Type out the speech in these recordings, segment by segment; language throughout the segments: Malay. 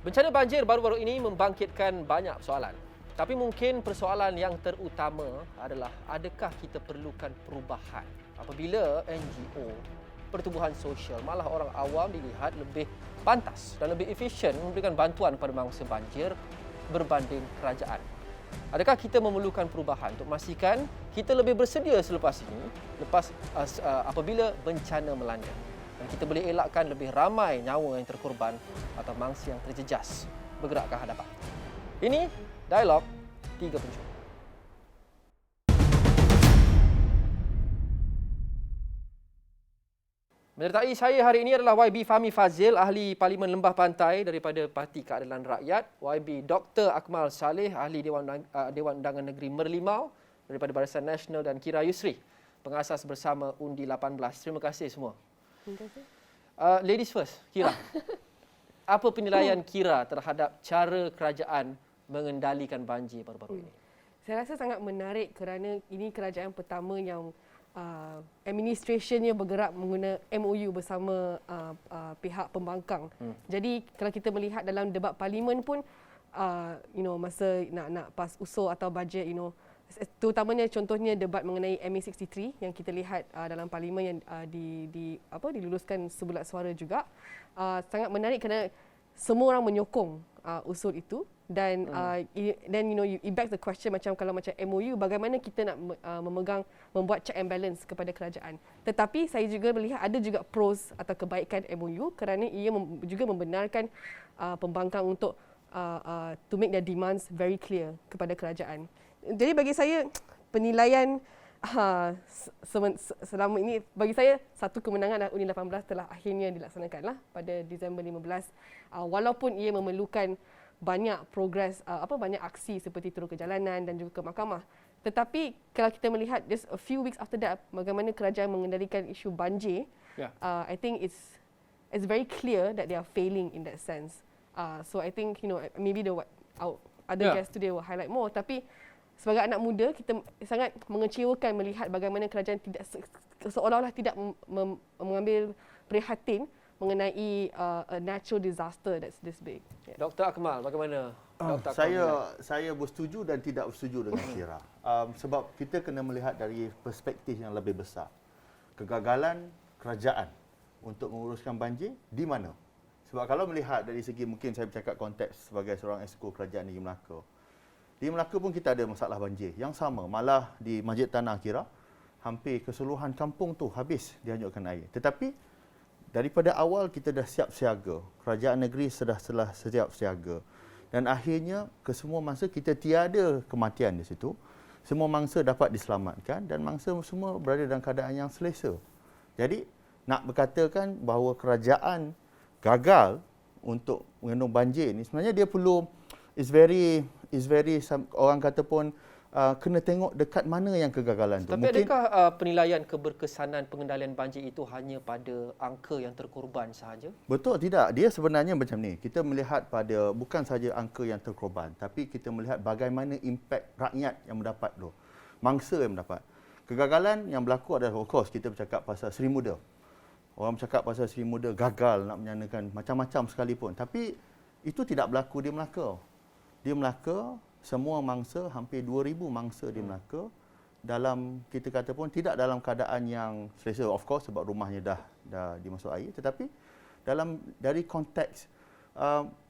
Bencana banjir baru-baru ini membangkitkan banyak soalan. Tapi mungkin persoalan yang terutama adalah adakah kita perlukan perubahan apabila NGO, pertubuhan sosial, malah orang awam dilihat lebih pantas dan lebih efisien memberikan bantuan kepada mangsa banjir berbanding kerajaan. Adakah kita memerlukan perubahan untuk memastikan kita lebih bersedia selepas ini, apabila bencana melanda? Dan kita boleh elakkan lebih ramai nyawa yang terkorban atau mangsa yang terjejas bergerak ke hadapan. Ini Dialog 3 Penjuru. Menyertai saya hari ini adalah YB Fahmi Fazil, Ahli Parlimen Lembah Pantai daripada Parti Keadilan Rakyat, YB Dr. Akmal Saleh, Ahli Dewan Undangan Negeri Merlimau daripada Barisan Nasional, dan Kira Yusri, pengasas bersama Undi 18. Terima kasih semua. Terima kasih. Ladies first, Kira. Apa penilaian Kira terhadap cara kerajaan mengendalikan banjir baru-baru ini? Saya rasa sangat menarik kerana ini kerajaan pertama yang administrationnya bergerak menggunakan MOU bersama pihak pembangkang. Jadi kalau kita melihat dalam debat parlimen pun, masa nak pas usul atau bajet, terutamanya contohnya debat mengenai MA63 yang kita lihat dalam parlimen yang diluluskan sebulat suara juga, sangat menarik kerana semua orang menyokong usul itu. Dan it begs the question, macam kalau macam MOU, bagaimana kita nak membuat check and balance kepada kerajaan. Tetapi saya juga melihat ada juga pros atau kebaikan MOU kerana ia juga membenarkan pembangkang untuk to make their demands very clear kepada kerajaan. Jadi bagi saya, penilaian selama ini, bagi saya satu kemenangan Undi 18 telah akhirnya dilaksanakanlah pada Disember 15, walaupun ia memerlukan banyak progres, banyak aksi seperti turun ke jalanan dan juga ke mahkamah. Tetapi kalau kita melihat just a few weeks after that, bagaimana kerajaan mengendalikan isu banjir, I think it's very clear that they are failing in that sense. So I think maybe our other guests today will highlight more. Tapi sebagai anak muda, kita sangat mengecewakan melihat bagaimana kerajaan tidak seolah-olah tidak mengambil prihatin mengenai a natural disaster that's this big. Dr. Akmal, bagaimana? Saya bersetuju dan tidak bersetuju dengan Kira. Sebab kita kena melihat dari perspektif yang lebih besar. Kegagalan kerajaan untuk menguruskan banjir di mana? Sebab kalau melihat dari segi, mungkin saya bercakap konteks sebagai seorang exco kerajaan negeri Melaka. Di Melaka pun kita ada masalah banjir yang sama. Malah di Masjid Tanah Kira, hampir keseluruhan kampung tu habis dihanyutkan air. Tetapi daripada awal kita dah siap siaga. Kerajaan negeri sudah siap siaga. Dan akhirnya kesemua mangsa kita tiada kematian di situ. Semua mangsa dapat diselamatkan dan mangsa semua berada dalam keadaan yang selesa. Jadi nak berkatakan bahawa kerajaan gagal untuk mengendong banjir ni, sebenarnya dia perlu is very orang kata pun kena tengok dekat mana yang kegagalan tu. Tapi adakah penilaian keberkesanan pengendalian banjir itu hanya pada angka yang terkorban sahaja? Betul, tidak. Dia sebenarnya macam ni. Kita melihat pada bukan saja angka yang terkorban, tapi kita melihat bagaimana impak rakyat yang mendapat tu. Mangsa yang mendapat. Kegagalan yang berlaku adalah, of course, kita bercakap pasal Seri Muda. Orang bercakap pasal Seri Muda gagal nak menyanakan macam-macam sekalipun. Tapi itu tidak berlaku di Melaka. Di Melaka, semua mangsa, hampir 2,000 mangsa di Melaka, dalam, kita kata pun tidak dalam keadaan yang selesa, of course, sebab rumahnya dah dimasuk air. Tetapi dari konteks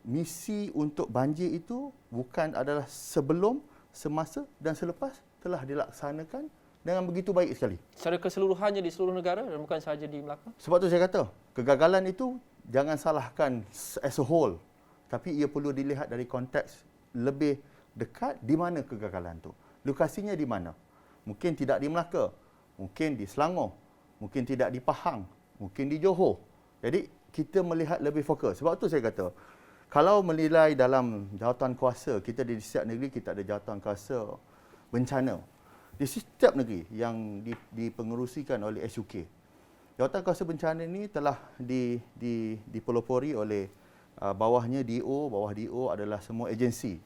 misi untuk banjir itu bukan adalah sebelum, semasa dan selepas telah dilaksanakan dengan begitu baik sekali. Secara keseluruhannya di seluruh negara dan bukan sahaja di Melaka? Sebab tu saya kata, kegagalan itu jangan salahkan as a whole. Tapi ia perlu dilihat dari konteks lebih dekat di mana kegagalan tu. Lokasinya di mana? Mungkin tidak di Melaka, mungkin di Selangor, mungkin tidak di Pahang, mungkin di Johor. Jadi kita melihat lebih fokus. Sebab tu saya kata, kalau menilai dalam jawatan kuasa, kita di setiap negeri kita ada jawatan kuasa bencana. Di setiap negeri yang dipengerusikan oleh SUK. Jawatan kuasa bencana ini telah dipelopori oleh bawahnya DO, bawah DO adalah semua agensi.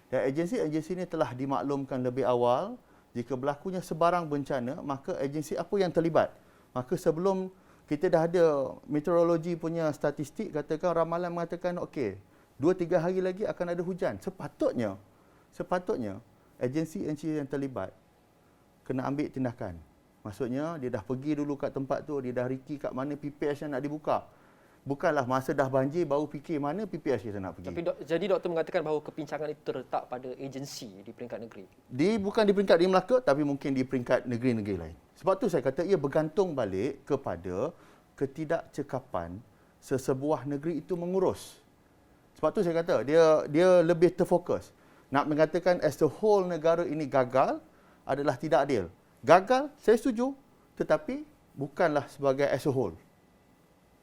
Dan agensi-agensi ini telah dimaklumkan lebih awal, jika berlakunya sebarang bencana, maka agensi apa yang terlibat. Maka sebelum kita dah ada meteorologi punya statistik, katakan ramalan mengatakan okey, 2-3 hari lagi akan ada hujan. Sepatutnya agensi-agensi yang terlibat kena ambil tindakan. Maksudnya dia dah pergi dulu kat tempat tu, dia dah riki kat mana PPS yang nak dibuka. Bukanlah masa dah banjir baru fikir mana PPS kita nak pergi. Tapi jadi doktor mengatakan bahawa kepincangan itu terletak pada agensi di peringkat negeri. Bukan di peringkat di Melaka, tapi mungkin di peringkat negeri-negeri lain. Sebab tu saya kata ia bergantung balik kepada ketidakcekapan sesebuah negeri itu mengurus. Sebab tu saya kata dia lebih terfokus. Nak mengatakan as a whole negara ini gagal adalah tidak adil. Gagal, saya setuju, tetapi bukanlah sebagai as a whole.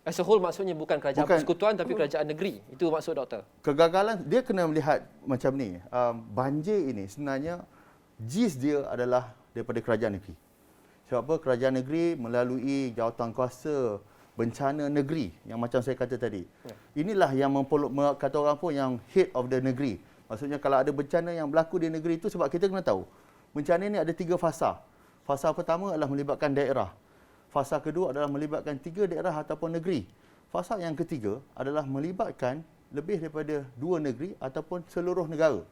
As a whole maksudnya bukan kerajaan persekutuan tapi kerajaan negeri. Itu maksud doktor. Kegagalan, dia kena melihat macam ni. Banjir ini sebenarnya gist dia adalah daripada kerajaan negeri. Sebab apa? Kerajaan negeri melalui jawatankuasa bencana negeri yang macam saya kata tadi. Ya. Inilah yang kata orang pun yang head of the negeri. Maksudnya kalau ada bencana yang berlaku di negeri itu, sebab kita kena tahu bencana ini ada 3 fasa. Fasa pertama adalah melibatkan daerah. Fasa kedua adalah melibatkan 3 daerah ataupun negeri. Fasa yang ketiga adalah melibatkan lebih daripada 2 negeri ataupun seluruh negara.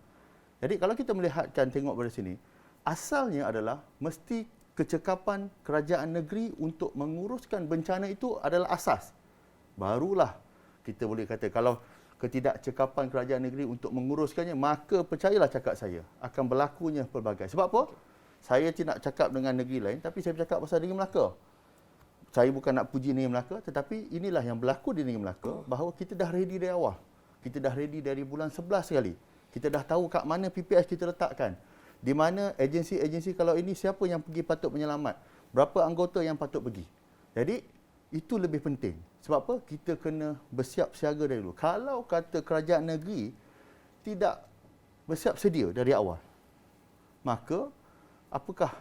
Jadi kalau kita melihatkan, tengok pada sini, asalnya adalah mesti kecekapan kerajaan negeri untuk menguruskan bencana itu adalah asas. Barulah kita boleh kata kalau ketidakcekapan kerajaan negeri untuk menguruskannya, maka percayalah cakap saya, akan berlakunya pelbagai. Sebab apa? Saya tidak cakap dengan negeri lain, tapi saya bercakap pasal negeri Melaka. Saya bukan nak puji negeri Melaka, tetapi inilah yang berlaku di negeri Melaka, bahawa kita dah ready dari awal. Kita dah ready dari bulan 11 sekali. Kita dah tahu kat mana PPS kita letakkan. Di mana agensi-agensi kalau ini siapa yang pergi patut penyelamat. Berapa anggota yang patut pergi. Jadi, itu lebih penting. Sebab apa? Kita kena bersiap siaga dari dulu. Kalau kata kerajaan negeri tidak bersiap sedia dari awal, maka apakah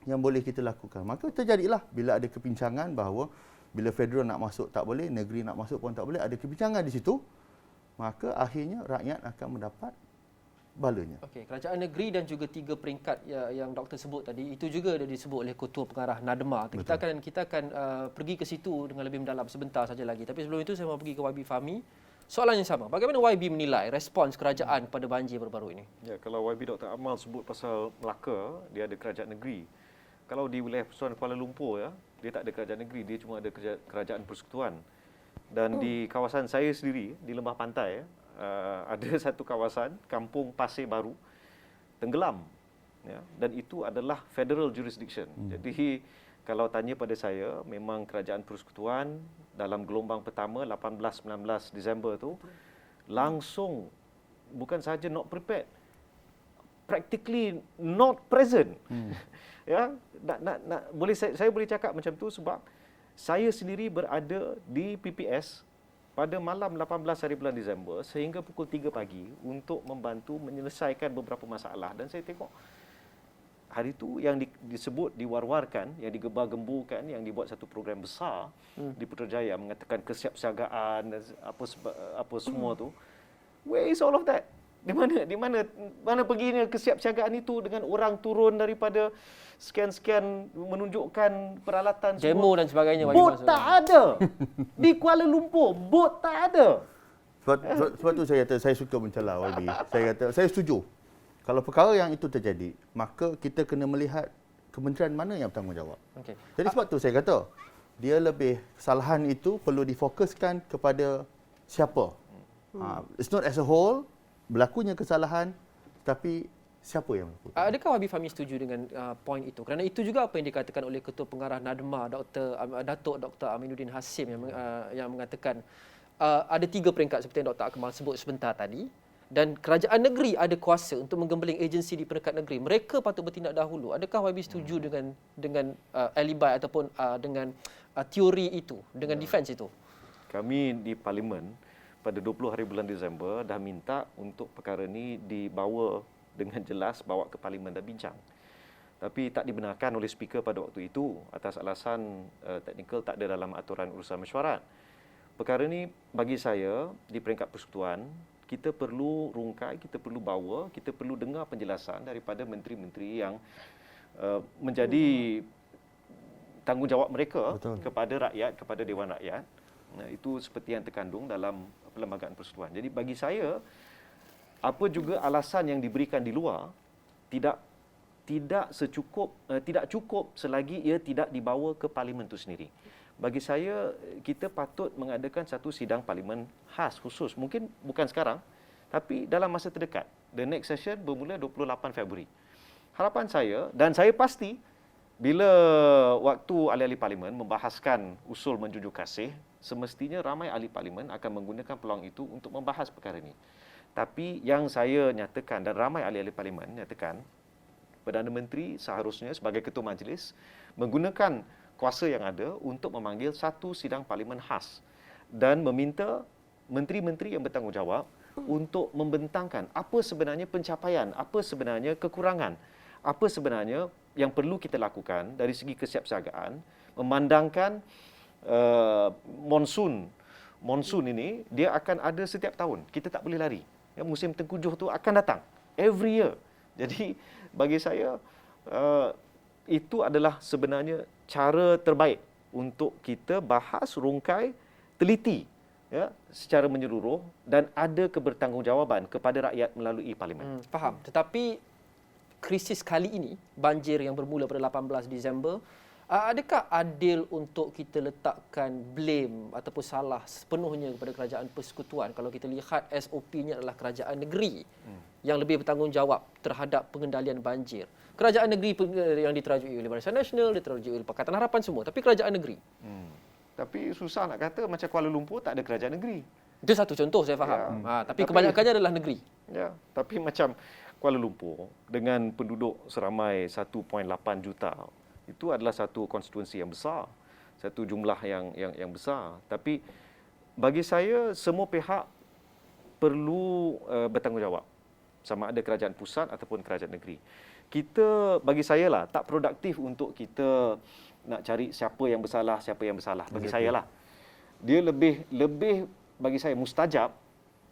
yang boleh kita lakukan? Maka terjadilah bila ada kepincangan bahawa bila federal nak masuk tak boleh, negeri nak masuk pun tak boleh, ada kepincangan di situ, maka akhirnya rakyat akan mendapat balanya. Okey, kerajaan negeri dan juga 3 peringkat yang doktor sebut tadi, itu juga ada disebut oleh Ketua Pengarah NADMA. Kita akan pergi ke situ dengan lebih mendalam sebentar saja lagi. Tapi sebelum itu saya mau pergi ke YB Fahmi. Soalan yang sama. Bagaimana YB menilai respons kerajaan pada banjir baru-baru ini? Ya, kalau YB Dr. Amal sebut pasal Melaka, dia ada kerajaan negeri. Kalau di wilayah Persekutuan Kuala Lumpur, ya, dia tak ada kerajaan negeri, dia cuma ada kerajaan persekutuan. Dan di kawasan saya sendiri, di Lembah Pantai, ada satu kawasan, Kampung Pasir Baru, tenggelam. Ya, dan itu adalah federal jurisdiction. Jadi, kalau tanya pada saya, memang kerajaan persekutuan dalam gelombang pertama 18-19 Disember tu langsung bukan sahaja not prepared, practically not present. Ya, saya boleh cakap macam tu sebab saya sendiri berada di PPS pada malam 18 hari bulan Disember sehingga pukul 3 pagi untuk membantu menyelesaikan beberapa masalah, dan saya tengok hari itu yang disebut, diwar-warkan, yang digembar-gemburkan, yang dibuat satu program besar di Putrajaya mengatakan kesiapsiagaan dan apa semua tu. Where is all of that? Di mana perginya kesiapsiagaan itu dengan orang turun daripada sekian-sekian menunjukkan peralatan demo dan sebagainya. Bot tak ada. Di Kuala Lumpur, bot tak ada. Sebab tu saya kata saya suka mencela YB. Saya kata saya setuju. Kalau perkara yang itu terjadi, maka kita kena melihat kementerian mana yang bertanggungjawab. Okay. Jadi sebab tu saya kata, dia lebih kesalahan itu perlu difokuskan kepada siapa. It's not as a whole, berlakunya kesalahan, tapi siapa yang melakukan. Adakah YB Fahmi setuju dengan poin itu? Kerana itu juga apa yang dikatakan oleh Ketua Pengarah NADMA, Datuk Dr. Aminuddin Hassim yang mengatakan ada 3 peringkat seperti yang Dr. Akmal sebut sebentar tadi. Dan kerajaan negeri ada kuasa untuk menggembeling agensi di peringkat negeri. Mereka patut bertindak dahulu. Adakah YB setuju dengan alibi ataupun dengan teori itu, dengan defense itu? Kami di Parlimen pada 20 hari bulan Disember dah minta untuk perkara ini dibawa dengan jelas, bawa ke Parlimen dan bincang. Tapi tak dibenarkan oleh speaker pada waktu itu atas alasan teknikal tak ada dalam aturan urusan mesyuarat. Perkara ini bagi saya di peringkat persekutuan, kita perlu rungkai, kita perlu bawa, kita perlu dengar penjelasan daripada menteri-menteri yang menjadi tanggungjawab mereka kepada rakyat, kepada Dewan Rakyat. Itu seperti yang terkandung dalam perlembagaan persekutuan. Jadi bagi saya, apa juga alasan yang diberikan di luar tidak cukup selagi ia tidak dibawa ke parlimen itu sendiri. Bagi saya, kita patut mengadakan satu sidang parlimen khas khusus. Mungkin bukan sekarang, tapi dalam masa terdekat. The next session bermula 28 Februari. Harapan saya, dan saya pasti, bila waktu ahli-ahli parlimen membahaskan usul menjunjung kasih, semestinya ramai ahli parlimen akan menggunakan peluang itu untuk membahas perkara ini. Tapi yang saya nyatakan dan ramai ahli-ahli parlimen nyatakan, Perdana Menteri seharusnya sebagai ketua majlis menggunakan kuasa yang ada untuk memanggil satu sidang parlimen khas dan meminta menteri-menteri yang bertanggungjawab untuk membentangkan apa sebenarnya pencapaian, apa sebenarnya kekurangan, apa sebenarnya yang perlu kita lakukan dari segi kesiapsiagaan, memandangkan monsun ini dia akan ada setiap tahun. Kita tak boleh lari. Ya, musim tengkujuh tu akan datang every year. Jadi bagi saya itu adalah sebenarnya cara terbaik untuk kita bahas, rungkai, teliti ya, secara menyeluruh dan ada kebertanggungjawaban kepada rakyat melalui parlimen. Faham. Tetapi krisis kali ini, banjir yang bermula pada 18 Disember, adakah adil untuk kita letakkan blame ataupun salah sepenuhnya kepada kerajaan persekutuan kalau kita lihat SOP-nya adalah kerajaan negeri yang lebih bertanggungjawab terhadap pengendalian banjir. Kerajaan negeri yang diterajui oleh Barisan Nasional, diterajui oleh Pakatan Harapan semua, tapi kerajaan negeri. Tapi susah nak kata macam Kuala Lumpur tak ada kerajaan negeri. Itu satu contoh saya faham. Ya. Tapi kebanyakannya adalah negeri. Ya, tapi macam Kuala Lumpur dengan penduduk seramai 1.8 juta, itu adalah satu konstituensi yang besar, satu jumlah yang besar. Tapi bagi saya semua pihak perlu bertanggungjawab, sama ada kerajaan pusat ataupun kerajaan negeri. Kita, bagi saya lah, tak produktif untuk kita nak cari siapa yang bersalah. Bagi saya lah, dia lebih bagi saya mustajab.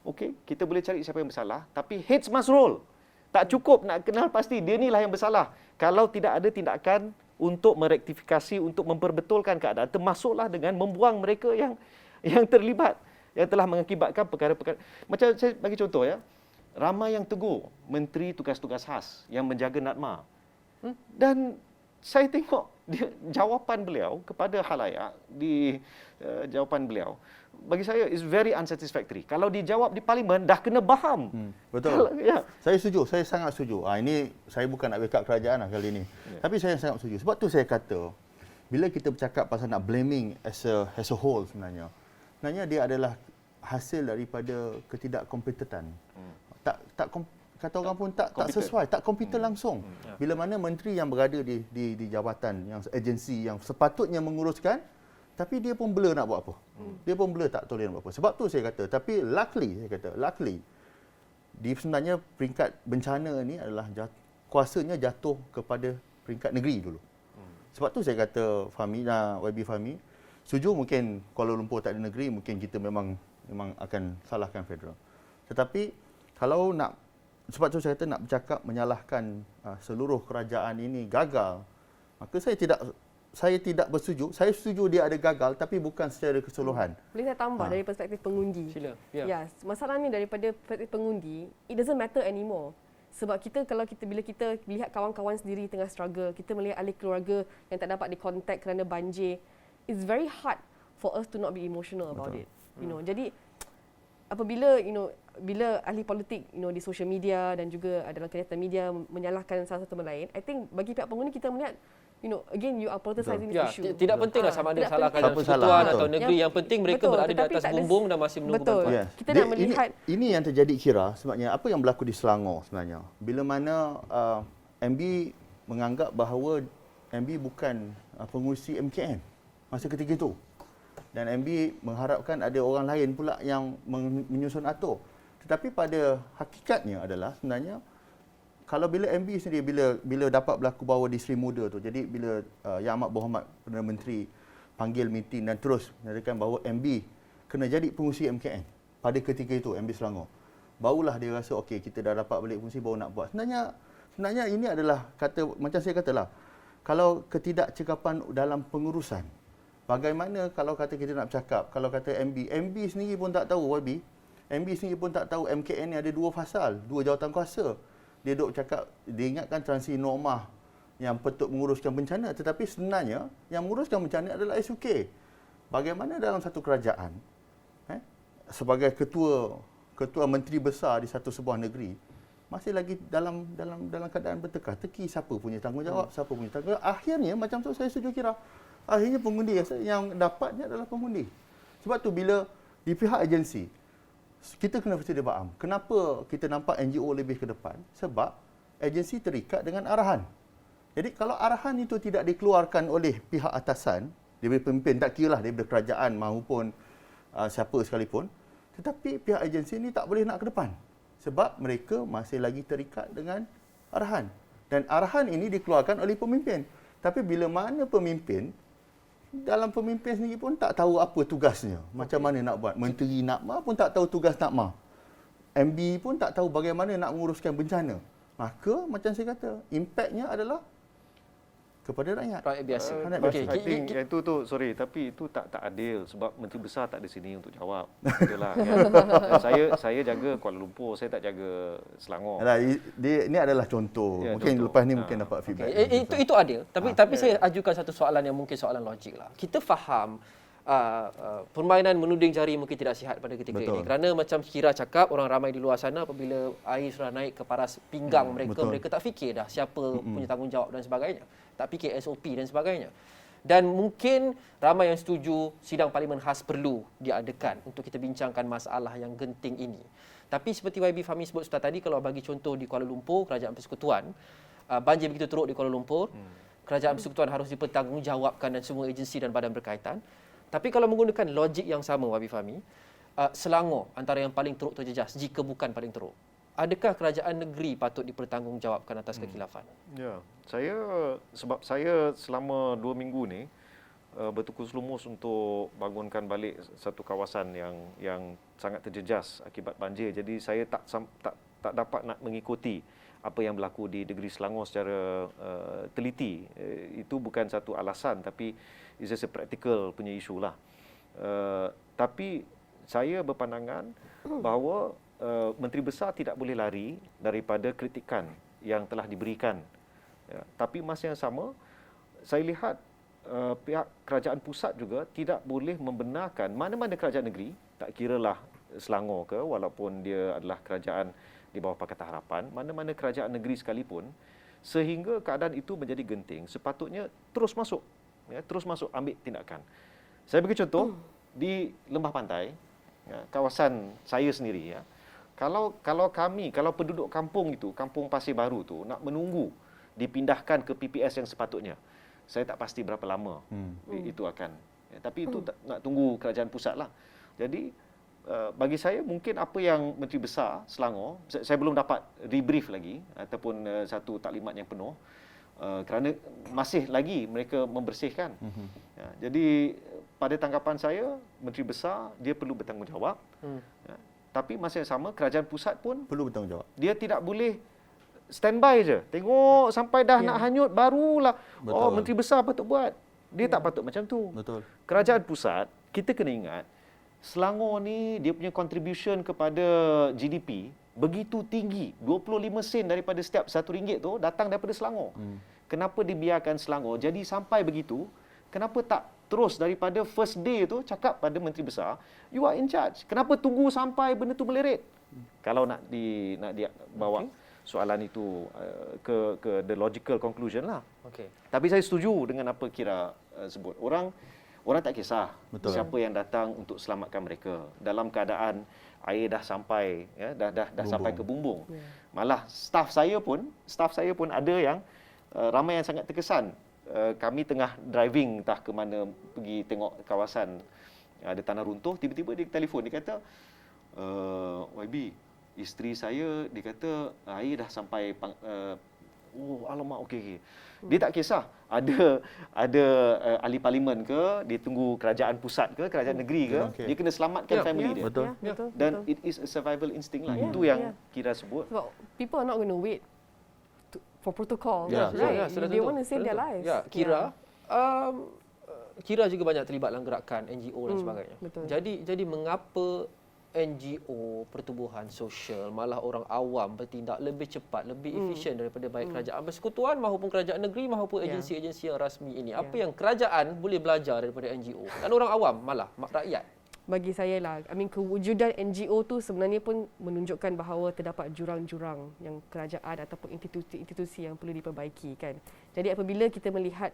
Okey, kita boleh cari siapa yang bersalah, tapi heads must roll. Tak cukup nak kenal pasti dia ni lah yang bersalah. Kalau tidak ada tindakan untuk merektifikasi, untuk memperbetulkan keadaan, termasuklah dengan membuang mereka yang terlibat, yang telah mengakibatkan perkara-perkara. Macam saya bagi contoh ya, ramai yang tegur menteri tugas-tugas khas yang menjaga NADMA. Dan saya tengok jawapan beliau kepada khalayak jawapan beliau bagi saya is very unsatisfactory. Kalau dijawab di parlimen dah kena faham. Betul. Ya. Saya setuju, saya sangat setuju. Ini saya bukan nak backup kerajaan lah kali ini. Tapi saya sangat setuju. Sebab tu saya kata bila kita bercakap pasal nak blaming as a whole sebenarnya dia adalah hasil daripada ketidakkompetentan. Kata orang pun tak sesuai, tak kompeten langsung. Bila mana menteri yang berada di jabatan yang agensi yang sepatutnya menguruskan, tapi dia pun blur nak buat apa. Dia pun blur tak tahu dia nak buat apa. Sebab tu saya kata, tapi luckily di sebenarnya peringkat bencana ni adalah kuasanya jatuh kepada peringkat negeri dulu. Sebab tu saya kata YB Fahmi setuju, mungkin Kuala Lumpur tak ada negeri, mungkin kita memang akan salahkan federal. Tetapi kalau sebab tu saya kata nak bercakap menyalahkan seluruh kerajaan ini gagal, maka saya tidak bersetuju. Saya setuju dia ada gagal tapi bukan secara keseluruhan. Boleh saya tambah dari perspektif pengundi? Sila. Ya. Ya, masalahnya daripada perspektif pengundi, it doesn't matter anymore. Sebab bila kita lihat kawan-kawan sendiri tengah struggle, kita melihat ahli keluarga yang tak dapat dikontak kerana banjir, it's very hard for us to not be emotional about it. Jadi apabila bila ahli politik di social media dan juga dalam kegiatan media menyalahkan salah satu sama lain, I think bagi pihak pengundi kita melihat again you are politicizing this issue. Tidak pentinglah sama ada salahkan persekutuan atau negeri. Yang penting mereka berada di atas bumbung dan masih menunggu bantuan. Yes. Kita nak melihat ini yang terjadi kira sebabnya apa yang berlaku di Selangor sebenarnya. Bila mana MB menganggap bahawa MB bukan pengurusi MKN masa ketika itu. Dan MB mengharapkan ada orang lain pula yang menyusun atur. Tetapi pada hakikatnya adalah sebenarnya kalau bila MB sendiri bila dapat berlaku bahawa di Sri Muda tu, jadi bila Yang Amat Berhormat Perdana Menteri panggil meeting dan terus menyatakan bahawa MB kena jadi pengurusi MKN pada ketika itu MB Selangor, barulah dia rasa okey kita dah dapat balik fungsi baru nak buat. Sebenarnya ini adalah macam saya katalah, kalau ketidakcekapan dalam pengurusan, bagaimana kalau kata kita nak bercakap, kalau kata MB sendiri pun tak tahu YB MB sendiri pun tak tahu MKN ni ada 2 fasal, 2 jawatan kuasa. Dia duk cakap, dia ingatkan Transri Normah yang patut menguruskan bencana, tetapi sebenarnya yang menguruskan bencana adalah SUK. Bagaimana dalam satu kerajaan, sebagai ketua menteri besar di satu sebuah negeri, masih lagi dalam keadaan berteka-teki siapa punya tanggungjawab, siapa punya tanggungjawab. Akhirnya macam tu saya setuju Kira. Akhirnya pengundi yang dapatnya adalah pengundi. Sebab tu bila di pihak agensi, kita kena bersedia faham kenapa kita nampak NGO lebih ke depan, sebab agensi terikat dengan arahan. Jadi kalau arahan itu tidak dikeluarkan oleh pihak atasan, daripada pemimpin, tak kira lah daripada kerajaan maupun siapa sekalipun, tetapi pihak agensi ini tak boleh nak ke depan. Sebab mereka masih lagi terikat dengan arahan. Dan arahan ini dikeluarkan oleh pemimpin. Tapi bila mana pemimpin, dalam pemimpin sendiri pun tak tahu apa tugasnya. Macam mana nak buat. Menteri NAPMA pun tak tahu tugas NAPMA. MB pun tak tahu bagaimana nak menguruskan bencana. Maka macam saya kata, impaknya adalah kepada rakyat. Rakyat biasa. I think yang itu tu, sorry, tapi itu tak adil sebab Menteri Besar tak ada sini untuk jawab. Itulah kan. Saya jaga Kuala Lumpur, saya tak jaga Selangor. Ini adalah contoh. Ya, mungkin contoh. lepas ni mungkin dapat feedback. Itu adil. Tapi saya ajukan satu soalan yang mungkin soalan logik lah. Kita faham permainan menuding jari mungkin tidak sihat pada ketika ini. Kerana macam Kira cakap, orang ramai di luar sana apabila air sudah naik ke paras pinggang mereka tak fikir dah siapa punya tanggungjawab dan sebagainya. Tak fikir SOP dan sebagainya. Dan mungkin ramai yang setuju sidang parlimen khas perlu diadakan untuk kita bincangkan masalah yang genting ini. Tapi seperti YB Fahmi sebut sebentar tadi, kalau bagi contoh di Kuala Lumpur, Kerajaan Persekutuan, banjir begitu teruk di Kuala Lumpur, Kerajaan Persekutuan harus dipertanggungjawabkan dan semua agensi dan badan berkaitan. Tapi kalau menggunakan logik yang sama, YB Fahmi, Selangor antara yang paling teruk terjejas jika bukan paling teruk. Adakah kerajaan negeri patut dipertanggungjawabkan atas kekhilafan? Ya, sebab saya selama 2 minggu ni bertukus lumus untuk bangunkan balik satu kawasan yang sangat terjejas akibat banjir. Jadi saya tak dapat nak mengikuti apa yang berlaku di negeri Selangor secara teliti. Itu bukan satu alasan, tapi it's just a practical punya isu lah. Tapi saya berpandangan bahawa Menteri Besar tidak boleh lari daripada kritikan yang telah diberikan. Ya, tapi masa yang sama, saya lihat pihak kerajaan pusat juga tidak boleh membenarkan mana-mana kerajaan negeri, tak kiralah Selangor ke, walaupun dia adalah kerajaan di bawah Pakatan Harapan, mana-mana kerajaan negeri sekalipun, sehingga keadaan itu menjadi genting, sepatutnya terus masuk ambil tindakan. Saya bagi contoh, di Lembah Pantai, ya, kawasan saya sendiri, ya, kalau penduduk kampung itu, kampung Pasir Baru tu nak menunggu dipindahkan ke PPS yang sepatutnya, saya tak pasti berapa lama itu akan. Ya, tapi itu nak tunggu kerajaan pusat lah. Jadi bagi saya mungkin apa yang Menteri Besar Selangor, saya belum dapat debrief lagi ataupun satu taklimat yang penuh, kerana masih lagi mereka membersihkan. Ya, jadi pada tanggapan saya, Menteri Besar dia perlu bertanggungjawab. Ya, tapi masa yang sama, kerajaan pusat pun perlu bertanggungjawab. Dia tidak boleh standby je. Tengok sampai dah nak hanyut, barulah Menteri Besar patut buat. Dia tak patut macam tu. Betul. Kerajaan pusat, kita kena ingat, Selangor ni dia punya contribution kepada GDP begitu tinggi. 25 sen daripada setiap RM1 tu datang daripada Selangor. Kenapa dibiarkan Selangor jadi sampai begitu? Kenapa tak terus daripada first day tu cakap pada Menteri Besar, you are in charge. Kenapa tunggu sampai benda tu meleret? Kalau nak bawa soalan itu ke the logical conclusion lah. Tapi saya setuju dengan apa Kira sebut. Orang tak kisah siapa yang datang untuk selamatkan mereka dalam keadaan air dah sampai, ya, dah sampai ke bumbung. Malah staff saya pun ada yang ramai yang sangat terkesan. Kami tengah driving entah ke mana, pergi tengok kawasan ada tanah runtuh, tiba-tiba dia telefon, dia kata, YB, isteri saya, dia kata air dah sampai alamak, okey. Dia tak kisah ada ahli parlimen ke, dia tunggu kerajaan pusat ke, kerajaan negeri ke, dia kena selamatkan family dia. Betul. Dan it is a survival instinct lah. Itu yang Kira sebut. Sebab people are not going to wait for protocol, Yeah. right? sudah They tentu. want to save their lives. Ya, Kira juga banyak terlibat dalam gerakan NGO dan sebagainya. Betul. Jadi mengapa NGO, pertubuhan sosial, malah orang awam bertindak lebih cepat, lebih efisien daripada baik kerajaan persekutuan maupun kerajaan negeri maupun agensi-agensi yang rasmi ini. Apa yang kerajaan boleh belajar daripada NGO dan orang awam malah rakyat? Bagi saya lah, kewujudan NGO tu sebenarnya pun menunjukkan bahawa terdapat jurang-jurang yang kerajaan ataupun institusi yang perlu diperbaiki kan. Jadi apabila kita melihat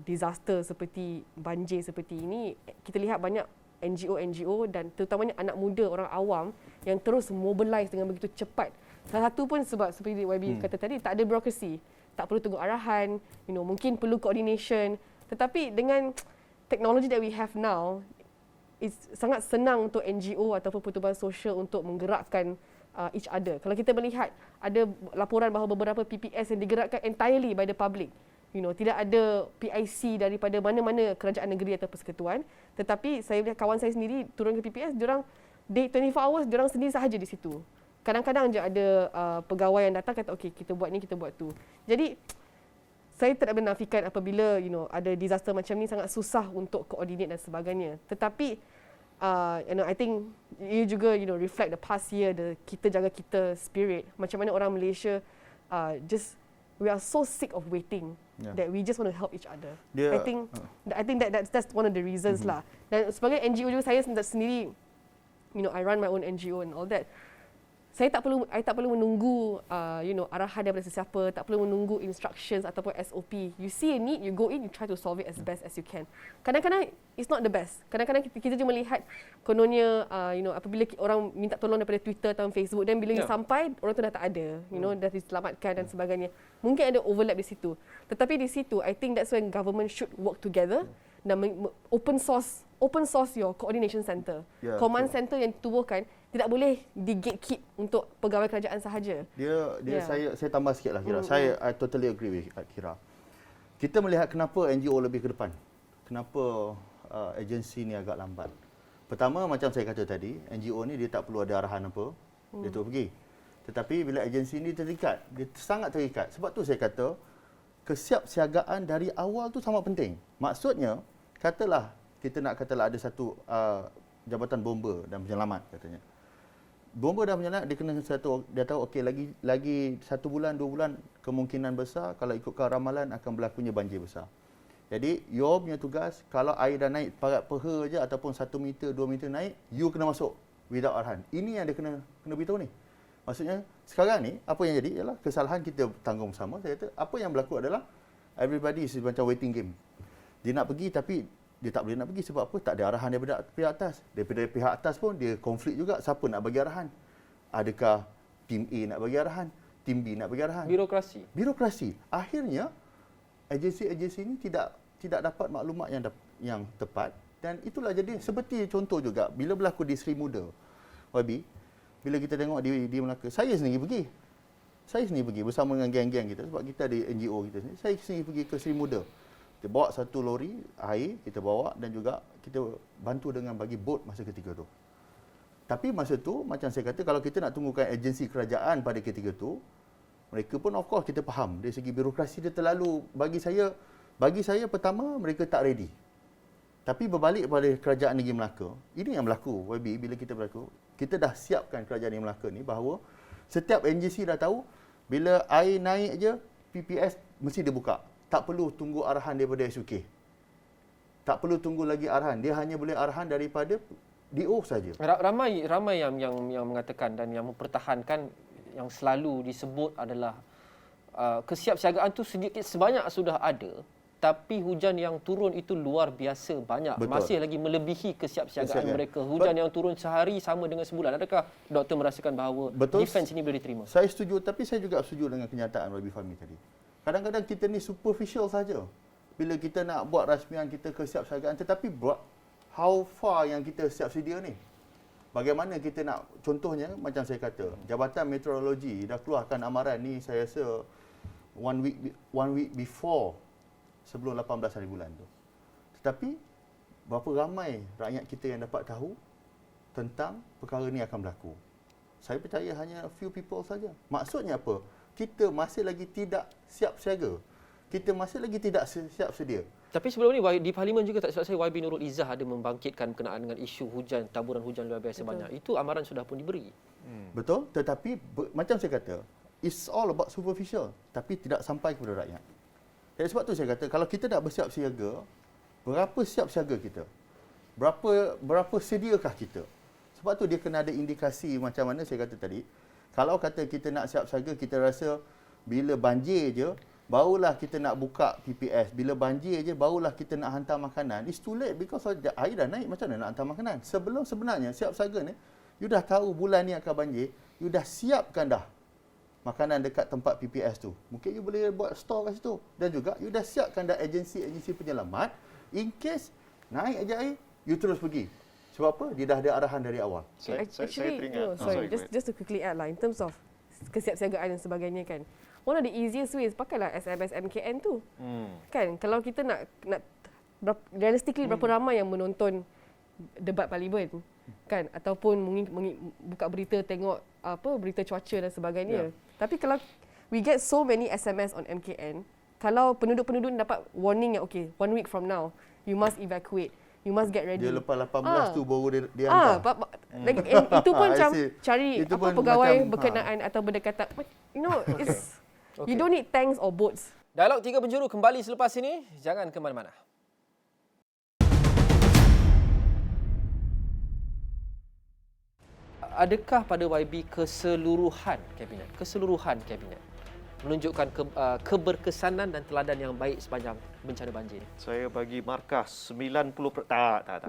disaster seperti banjir seperti ini, kita lihat banyak NGO dan terutamanya anak muda, orang awam yang terus mobilize dengan begitu cepat. Salah satu pun sebab seperti YB kata tadi, tak ada birokrasi, tak perlu tunggu arahan, mungkin perlu coordination. Tetapi dengan teknologi that we have now, it's sangat senang untuk NGO ataupun pertubuhan sosial untuk menggerakkan each other. Kalau kita melihat ada laporan bahawa beberapa PPS yang digerakkan entirely by the public. Tidak ada PIC daripada mana-mana kerajaan negeri atau persekutuan. Tetapi saya lihat kawan saya sendiri turun ke PPS, diorang 24 hours diorang sendiri sahaja di situ. Kadang-kadang je ada pegawai yang datang kata okey kita buat ni, kita buat tu. Jadi saya tidak menafikan apabila ada disaster macam ni sangat susah untuk coordinate dan sebagainya. Tetapi I think you juga reflect the past year, kita jaga kita spirit. Macam mana orang Malaysia we are so sick of waiting that we just want to help each other. I think that's one of the reasons lah. Dan sebagai NGO juga saya sendiri, I run my own NGO and all that. I tak perlu menunggu arahan daripada sesiapa, tak perlu menunggu instructions ataupun SOP. You see a need, you go in, you try to solve it as best as you can. Kadang-kadang it's not the best. Kadang-kadang kita cuma lihat kononnya apabila orang minta tolong daripada Twitter atau Facebook, dan bila sampai orang tu dah tak ada, dah diselamatkan dan sebagainya. Mungkin ada overlap di situ. Tetapi di situ I think that's when government should work together dan open source your coordination center. Command center yang ditubuhkan tidak boleh di gatekeep untuk pegawai kerajaan sahaja. Saya tambah sikitlah Kira. I totally agree with Kira. Kita melihat kenapa NGO lebih ke depan. Kenapa agensi ni agak lambat. Pertama, macam saya kata tadi, NGO ni dia tak perlu ada arahan apa, dia terus pergi. Tetapi bila agensi ni terikat, dia sangat terikat. Sebab tu saya kata kesiapsiagaan dari awal tu sangat penting. Maksudnya, kita katalah ada satu jabatan bomba dan penyelamat katanya. Bomba dan penyelamat dia tahu okey lagi 1 bulan 2 bulan kemungkinan besar kalau ikutkan ramalan akan berlakunya banjir besar. Jadi you punya tugas, kalau air dah naik parat peha je ataupun 1 meter 2 meter naik, you kena masuk without arahan. Ini yang dia kena beritahu ni. Maksudnya sekarang ni apa yang jadi ialah kesalahan kita tanggung sama. Saya kata apa yang berlaku adalah everybody is macam waiting game. Dia nak pergi tapi dia tak boleh nak pergi sebab apa? Tak ada arahan daripada pihak atas. Daripada pihak atas pun dia konflik juga. Siapa nak bagi arahan? Adakah tim A nak bagi arahan? Tim B nak bagi arahan? Birokrasi. Akhirnya agensi-agensi ini tidak dapat maklumat yang tepat, dan itulah jadi seperti contoh juga bila berlaku di Sri Muda. YB, bila kita tengok di Melaka, saya sendiri pergi bersama dengan geng-geng kita sebab kita ada NGO kita sendiri. Saya sendiri pergi ke Sri Muda. Kita bawa 1 lori air, kita bawa, dan juga kita bantu dengan bagi bot masa ketika tu. Tapi masa tu, macam saya kata, kalau kita nak tunggukan agensi kerajaan pada ketika tu, mereka pun of course kita faham, dari segi birokrasi dia terlalu, bagi saya pertama, mereka tak ready. Tapi berbalik pada kerajaan negeri Melaka, ini yang berlaku, YB, bila kita dah siapkan kerajaan negeri Melaka ni, bahawa setiap agensi dah tahu, bila air naik je, PPS mesti dia buka. Tak perlu tunggu arahan daripada SUK. Tak perlu tunggu lagi arahan. Dia hanya boleh arahan daripada DO saja. Ramai yang mengatakan dan yang mempertahankan yang selalu disebut adalah kesiapsiagaan tu sedikit sebanyak sudah ada, tapi hujan yang turun itu luar biasa banyak. Betul. Masih lagi melebihi kesiapsiagaan mereka. Hujan yang turun sehari sama dengan sebulan. Adakah doktor merasakan bahawa defense ini boleh diterima? Saya setuju, tapi saya juga setuju dengan kenyataan Rabi Fahmi tadi. Kadang-kadang kita ni superficial saja. Bila kita nak buat rasmian kita kesiapsiagaan, tetapi how far yang kita siap sedia ni? Bagaimana kita nak, contohnya macam saya kata, Jabatan Meteorologi dah keluarkan amaran ni saya rasa one week before, sebelum 18 hari bulan tu. Tetapi berapa ramai rakyat kita yang dapat tahu tentang perkara ni akan berlaku? Saya percaya hanya few people saja. Maksudnya apa? Kita masih lagi tidak siap siaga. Kita masih lagi tidak siap sedia. Tapi sebelum ni di Parlimen juga tak silap saya YB Nurul Izzah ada membangkitkan berkenaan dengan isu hujan, taburan hujan luar biasa banyak. Itu amaran sudah pun diberi. Betul, tetapi macam saya kata, it's all about superficial tapi tidak sampai kepada rakyat. Jadi sebab tu saya kata kalau kita nak bersiap siaga, berapa siap siaga kita? Berapa sediakah kita? Sebab tu dia kena ada indikasi macam mana saya kata tadi. Kalau kata kita nak siap siaga, kita rasa bila banjir je barulah kita nak buka PPS. Bila banjir je barulah kita nak hantar makanan. It's too late because air dah naik, macam mana nak hantar makanan? Sebenarnya siap siaga ni, you dah tahu bulan ni akan banjir, you dah siapkan dah makanan dekat tempat PPS tu. Mungkin you boleh buat store kat situ. Dan juga you dah siapkan dah agensi penyelamat in case naik aja air, you terus pergi. Sebab apa? Dia dah ada arahan dari awal. Saya teringat. Just to quickly add lah, in terms of kesiapsiagaan dan sebagainya kan. One of the easiest ways, pakailah SMS MKN tu. Kan, kalau kita nak realistically berapa ramai yang menonton debat parlimen kan, ataupun buka berita tengok berita cuaca dan sebagainya. Tapi kalau we get so many SMS on MKN, kalau penduduk-penduduk dapat warning yang okay, 1 week from now you must evacuate, you must get ready. Dia lepas 18 tu baru dia hantar. Itu pun macam cari Itu pun pegawai macam, berkenaan atau berdekatan. It's you don't need tanks or boats. Dialog Tiga Penjuru kembali selepas ini. Jangan ke mana-mana. Adakah pada YB keseluruhan kabinet menunjukkan keberkesanan dan teladan yang baik sepanjang bencana banjir? Saya bagi markah 90%. Tak.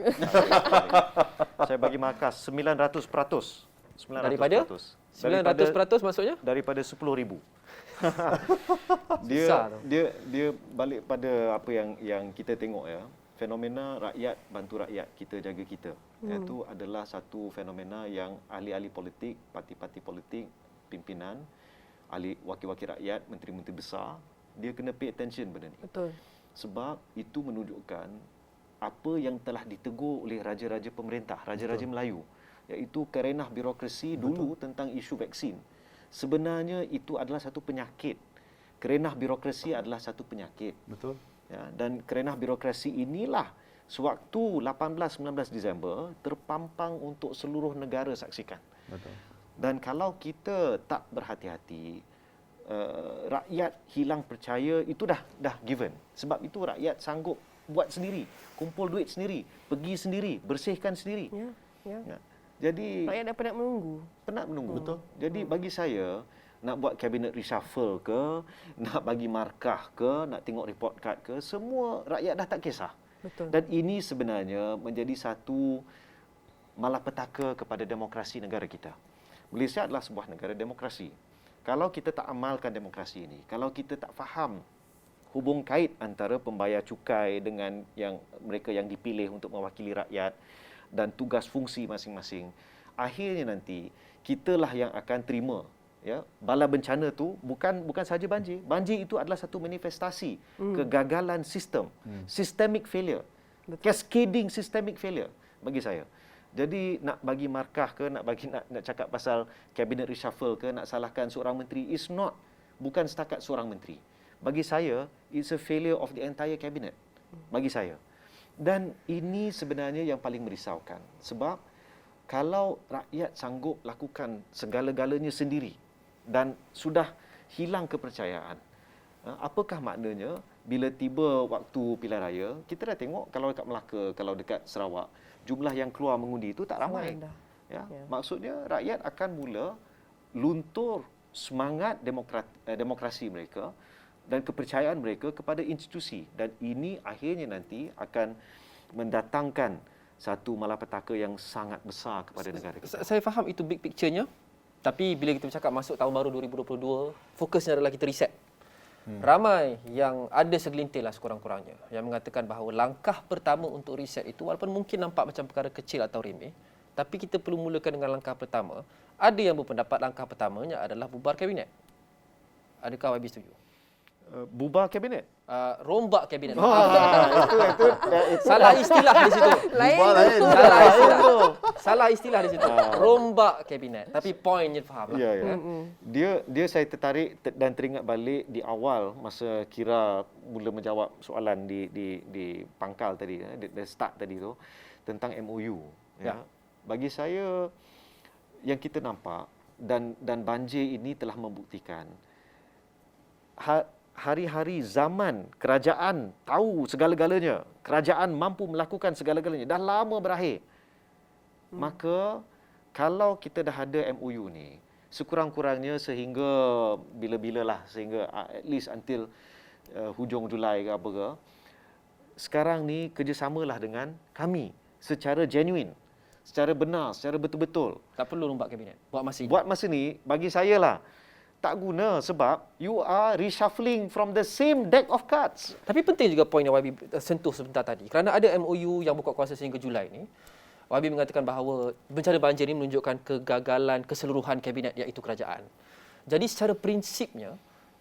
Saya bagi markah 900%. 900%. Daripada 900% maksudnya? Daripada 10,000. dia balik pada apa yang kita tengok ya. Fenomena rakyat bantu rakyat, kita jaga kita. Itu adalah satu fenomena yang ahli-ahli politik, parti-parti politik, pimpinan, ahli wakil-wakil rakyat, menteri-menteri besar, dia kena pay attention benda ni. Betul. Sebab itu menunjukkan apa yang telah ditegur oleh raja-raja pemerintah, raja-raja Melayu, iaitu kerenah birokrasi dulu tentang isu vaksin. Sebenarnya itu adalah satu penyakit. Kerenah birokrasi adalah satu penyakit. Betul. Ya, dan kerenah birokrasi inilah sewaktu 18-19 Disember terpampang untuk seluruh negara saksikan. Betul. Dan kalau kita tak berhati-hati, rakyat hilang percaya, itu dah given. Sebab itu rakyat sanggup buat sendiri, kumpul duit sendiri, pergi sendiri, bersihkan sendiri. Ya. Jadi Rakyat dah penat menunggu. Betul. Jadi bagi saya, nak buat cabinet reshuffle ke, nak bagi markah ke, nak tengok report card ke, semua rakyat dah tak kisah. Betul. Dan ini sebenarnya menjadi satu malapetaka kepada demokrasi negara kita. Malaysia adalah sebuah negara demokrasi. Kalau kita tak amalkan demokrasi ini, kalau kita tak faham hubung kait antara pembayar cukai dengan mereka yang dipilih untuk mewakili rakyat dan tugas fungsi masing-masing, akhirnya nanti kitalah yang akan terima bala bencana tu. Bukan saja banjir. Banjir itu adalah satu manifestasi kegagalan sistem, systemic failure, cascading systemic failure bagi saya. Jadi nak bagi markah ke, nak cakap pasal cabinet reshuffle ke, nak salahkan seorang menteri, bukan setakat seorang menteri. Bagi saya, it's a failure of the entire cabinet. Bagi saya. Dan ini sebenarnya yang paling merisaukan. Sebab kalau rakyat sanggup lakukan segala-galanya sendiri dan sudah hilang kepercayaan, apakah maknanya bila tiba waktu pilihan raya, kita dah tengok kalau dekat Melaka, kalau dekat Sarawak, jumlah yang keluar mengundi itu tak ramai. Maksudnya rakyat akan mula luntur semangat demokrasi mereka dan kepercayaan mereka kepada institusi, dan ini akhirnya nanti akan mendatangkan satu malapetaka yang sangat besar kepada negara kita. Saya faham itu big picture-nya, tapi bila kita bercakap masuk tahun baru 2022, fokusnya adalah kita reset. Ramai yang ada segelintir lah sekurang-kurangnya yang mengatakan bahawa langkah pertama untuk reset itu, walaupun mungkin nampak macam perkara kecil atau remeh, tapi kita perlu mulakan dengan langkah pertama. Ada yang berpendapat langkah pertamanya adalah bubar kabinet. Adakah YB setuju? bubar kabinet. Rombak kabinet. Itu Salah istilah di situ. Lain Bubar tu. lain. Salah istilah. Salah istilah di situ. Rombak kabinet. Tapi poinnya faham lah. Ya, ya. Dia saya tertarik dan teringat balik di awal masa Kira mula menjawab soalan di pangkal tadi, the start tadi tu tentang MOU. Ya. Bagi saya yang kita nampak dan banjir ini telah membuktikan hari-hari zaman kerajaan tahu segala-galanya, kerajaan mampu melakukan segala-galanya, dah lama berakhir. Maka kalau kita dah ada MOU ni, sekurang-kurangnya sehingga bila-bila lah, sehingga at least until hujung Julai ke apa ke, sekarang ni kerjasamalah dengan kami secara genuine, secara benar, secara betul-betul. Tak perlu rombak kabinet. Buat masa ni, bagi saya lah, tak guna sebab you are reshuffling from the same deck of cards. Tapi penting juga poin yang YB sentuh sebentar tadi. Kerana ada MOU yang berkuat kuasa sehingga Julai ni, YB mengatakan bahawa bencana banjir ini menunjukkan kegagalan keseluruhan kabinet iaitu kerajaan. Jadi secara prinsipnya,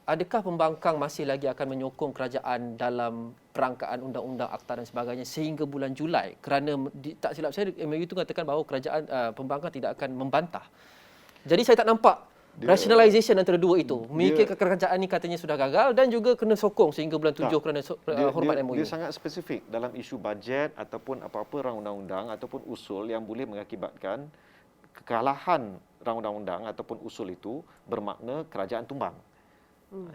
adakah pembangkang masih lagi akan menyokong kerajaan dalam perangkaan undang-undang akta dan sebagainya sehingga bulan Julai? Kerana tak silap saya MOU itu mengatakan bahawa kerajaan pembangkang tidak akan membantah. Jadi saya tak nampak rationalisation antara dua itu. Memikirkan kerajaan ini katanya sudah gagal dan juga kena sokong sehingga bulan 7 kerana hormat MOU. Dia sangat spesifik dalam isu bajet ataupun apa-apa rang undang-undang ataupun usul yang boleh mengakibatkan kekalahan rang undang-undang ataupun usul itu bermakna kerajaan tumbang.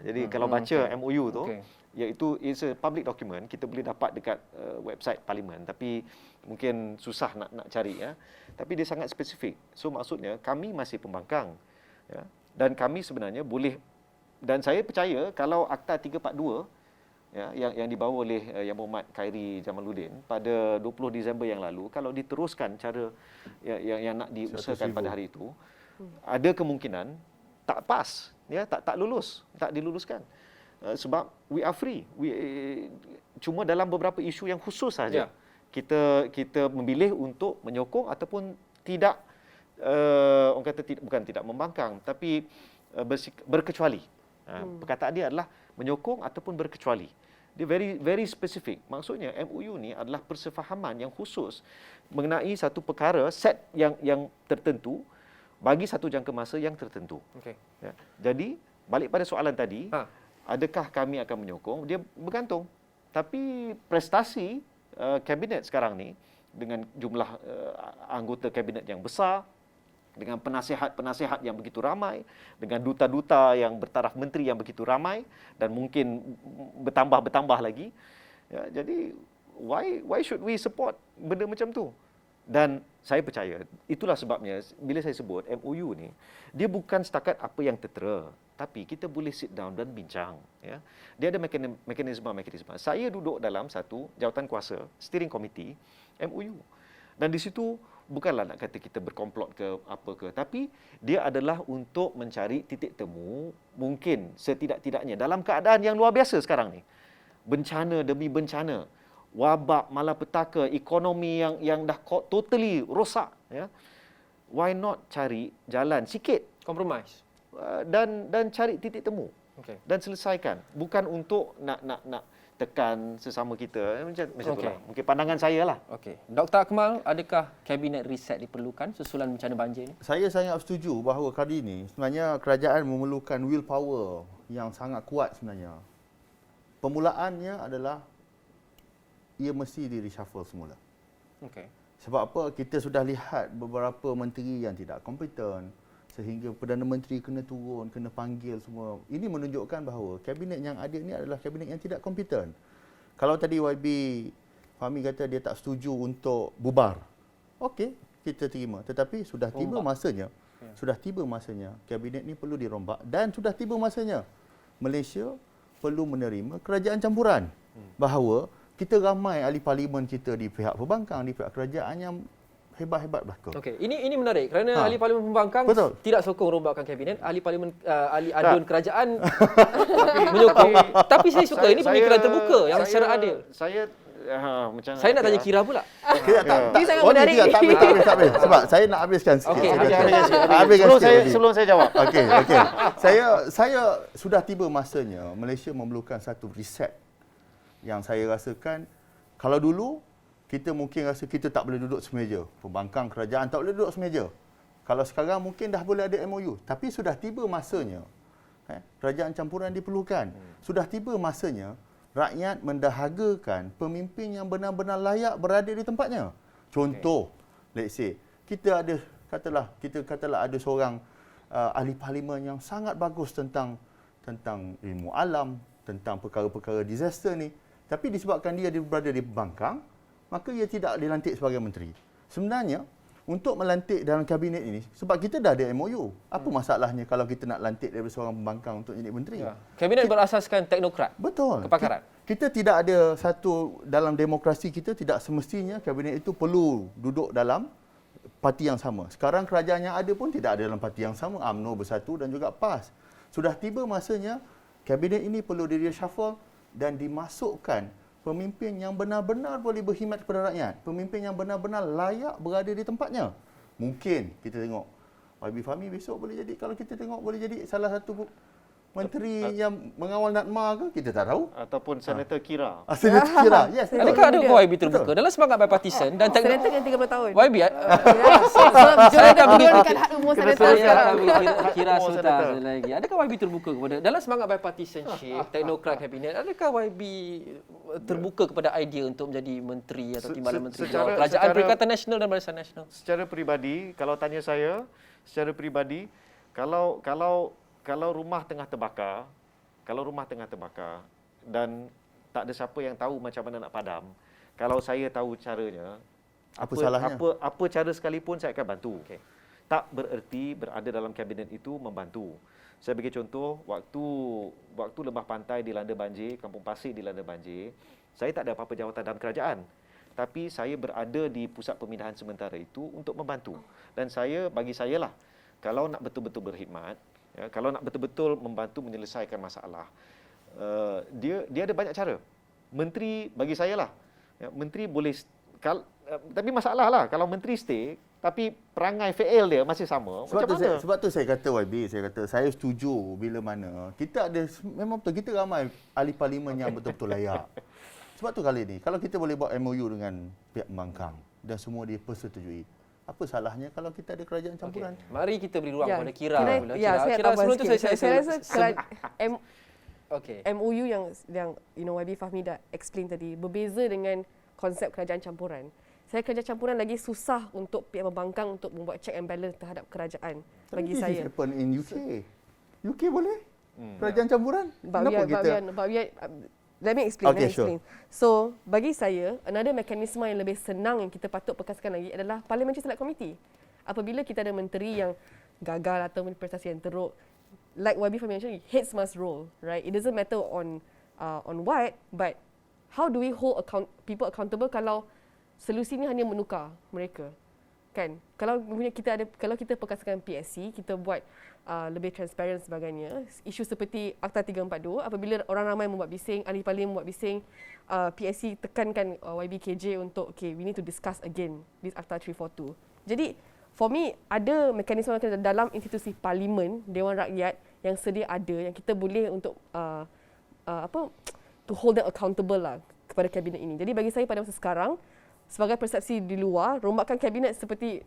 Jadi kalau baca MOU tu, iaitu it's a public document, kita boleh dapat dekat website parlimen, tapi mungkin susah nak cari ya. Tapi dia sangat spesifik. So maksudnya kami masih pembangkang. Ya. Dan kami sebenarnya boleh, dan saya percaya kalau Akta 342 ya, yang dibawa oleh Yang Berhormat Khairi Jamaluddin pada 20 Disember yang lalu, kalau diteruskan cara yang nak diusahakan pada hari itu, ada kemungkinan tak pas, ya, tak lulus, tak diluluskan. Sebab we are free. Cuma dalam beberapa isu yang khusus saja kita memilih untuk menyokong ataupun tidak. Orang kata bukan tidak membangkang, tapi berkecuali. Perkataan dia adalah menyokong ataupun berkecuali. Dia very specific. Maksudnya MOU ni adalah persefahaman yang khusus mengenai satu perkara set yang tertentu bagi satu jangka masa yang tertentu. Ya. Jadi balik pada soalan tadi, adakah kami akan menyokong? Dia bergantung. Tapi prestasi kabinet sekarang ni dengan jumlah anggota kabinet yang besar, dengan penasihat-penasihat yang begitu ramai, dengan duta-duta yang bertaraf menteri yang begitu ramai dan mungkin bertambah lagi. Ya, jadi why should we support benda macam tu? Dan saya percaya itulah sebabnya bila saya sebut MOU ni, dia bukan setakat apa yang tertera, tapi kita boleh sit down dan bincang. Ya. Dia ada mekanisme. Saya duduk dalam satu jawatan kuasa, steering committee MOU. Dan di situ bukanlah nak kata kita berkomplot ke apa ke, tapi dia adalah untuk mencari titik temu mungkin setidak-tidaknya dalam keadaan yang luar biasa sekarang ni. Bencana demi bencana, wabak, malapetaka, ekonomi yang dah totally rosak, ya. Why not cari jalan sikit, Compromise. Dan cari titik temu. Dan selesaikan. Bukan untuk nak tekan sesama kita, macam itulah. Mungkin pandangan saya lah. Dr. Akmal, adakah kabinet reset diperlukan susulan bencana banjir ini? Saya sangat setuju bahawa kali ini sebenarnya kerajaan memerlukan willpower yang sangat kuat sebenarnya. Permulaannya adalah ia mesti di-reshuffle semula. Sebab apa? Kita sudah lihat beberapa menteri yang tidak kompeten, sehingga Perdana Menteri kena turun, kena panggil semua. Ini menunjukkan bahawa kabinet yang ada ini adalah kabinet yang tidak kompeten. Kalau tadi YB Fahmi kata dia tak setuju untuk bubar. Okey, kita terima. Tetapi sudah tiba masanya. Sudah tiba masanya kabinet ni perlu dirombak dan sudah tiba masanya Malaysia perlu menerima kerajaan campuran. Bahawa kita ramai ahli parlimen kita di pihak pembangkang, di pihak kerajaan yang hebat-hebat belaka. Ini menarik kerana ahli parlimen pembangkang tidak sokong rombakan kabinet, ahli parlimen ahli adun kerajaan menyokong. Tapi saya suka ini pemikiran terbuka yang secara adil. Saya macam Saya nak tanya Kira pula. Kita tak Ini sangat oh, ni menarik tidak, ni. tak habis. Sebab saya nak habiskan sikit. Okey, Saya habiskan kata- sikit. habiskan sikit lagi. Sebelum saya jawab. Okey. Saya sudah tiba masanya Malaysia memerlukan satu riset yang saya rasakan kalau dulu kita mungkin rasa kita tak boleh duduk semeja. Pembangkang kerajaan tak boleh duduk semeja. Kalau sekarang mungkin dah boleh ada MOU. Tapi sudah tiba masanya kerajaan campuran diperlukan. Sudah tiba masanya rakyat mendahagakan pemimpin yang benar-benar layak berada di tempatnya. Contoh, let's say, kita katalah ada seorang ahli parlimen yang sangat bagus tentang ilmu alam, tentang perkara-perkara disaster ni. Tapi disebabkan dia berada di pembangkang, maka ia tidak dilantik sebagai menteri. Sebenarnya, untuk melantik dalam kabinet ini, sebab kita dah ada MOU. Apa masalahnya kalau kita nak lantik daripada seorang pembangkang untuk jadi menteri? Ya. Kabinet berasaskan teknokrat. Betul. Kepakaran. Kita tidak ada satu dalam demokrasi kita tidak semestinya kabinet itu perlu duduk dalam parti yang sama. Sekarang kerajaan yang ada pun tidak ada dalam parti yang sama. UMNO Bersatu dan juga PAS. Sudah tiba masanya kabinet ini perlu di-reshuffle dan dimasukkan pemimpin yang benar-benar boleh berkhidmat kepada rakyat. Pemimpin yang benar-benar layak berada di tempatnya. Mungkin kita tengok YB Fahmi besok boleh jadi, kalau kita tengok boleh jadi salah satu menteri yang mengawal NADMA ke, kita tak tahu. Ataupun Senator Kira. Senator Kira. Yes. Betul. Adakah ada Betul. YB terbuka dalam semangat bipartisan dan Senator kan 30 tahun. YB Saya dah menurunkan hak umur senator saya sekarang. kira Oh, sebentar senator. lagi. Adakah YB terbuka kepada dalam semangat bipartisanship, teknokrat kabinet, adakah YB terbuka kepada idea untuk menjadi menteri atau timbalan menteri secara- kerajaan secara- Perikatan Nasional dan Barisan Nasional? Secara peribadi, kalau tanya saya, secara peribadi, kalau rumah tengah terbakar, dan tak ada siapa yang tahu macam mana nak padam, kalau saya tahu caranya, Apa salahnya? Apa cara sekalipun saya akan bantu. Okay. Tak bererti berada dalam kabinet itu membantu. Saya bagi contoh, waktu Lembah Pantai dilanda banjir, Kampung Pasir dilanda banjir, saya tak ada apa-apa jawatan dalam kerajaan. Tapi saya berada di pusat pemindahan sementara itu untuk membantu. Dan bagi saya lah, kalau nak betul-betul berkhidmat, ya, kalau nak betul-betul membantu menyelesaikan masalah, dia ada banyak cara. Menteri bagi saya lah, ya, menteri boleh, tapi masalah lah kalau menteri stay, tapi perangai fail dia masih sama. Sebab tu saya kata YB, saya setuju bila mana kita ada, memang betul kita ramai ahli parlimen yang betul-betul layak. Sebab tu kali ni kalau kita boleh buat MOU dengan pihak pembangkang dan semua dia persetujui, apa salahnya kalau kita ada kerajaan campuran? Okay. Mari kita beri ruang kepada Kira. Pula. Ya, saya Kira, tambah sebelum tu sikit. Saya rasa Okey. MOU yang YB Fahmi dah explain tadi berbeza dengan konsep kerajaan campuran. Saya kerajaan campuran lagi susah untuk pihak pembangkang untuk membuat check and balance terhadap kerajaan bagi saya. This happen in UK. UK boleh? Kerajaan campuran? But we are, let me explain. Okay, sure. So, bagi saya, another mekanisme yang lebih senang yang kita patut perkaskan lagi adalah Parliamentary Select Committee. Apabila kita ada menteri yang gagal atau prestasi yang teruk, like YB Fahmi mentioned, heads must roll, right? It doesn't matter on what, but how do we hold people accountable kalau solusinya hanya menukar mereka? Kan? Kalau kita perkaskan PSC, kita buat lebih transparent sebagainya. Isu seperti Akta 342, apabila orang ramai membuat bising, ahli parlimen membuat bising, PSC tekankan YBKJ untuk we need to discuss again this Akta 342. Jadi for me ada mekanisme dalam institusi parlimen, Dewan Rakyat yang sedia ada yang kita boleh untuk to hold them accountable lah kepada kabinet ini. Jadi bagi saya pada masa sekarang, sebagai persepsi di luar, rombakan kabinet seperti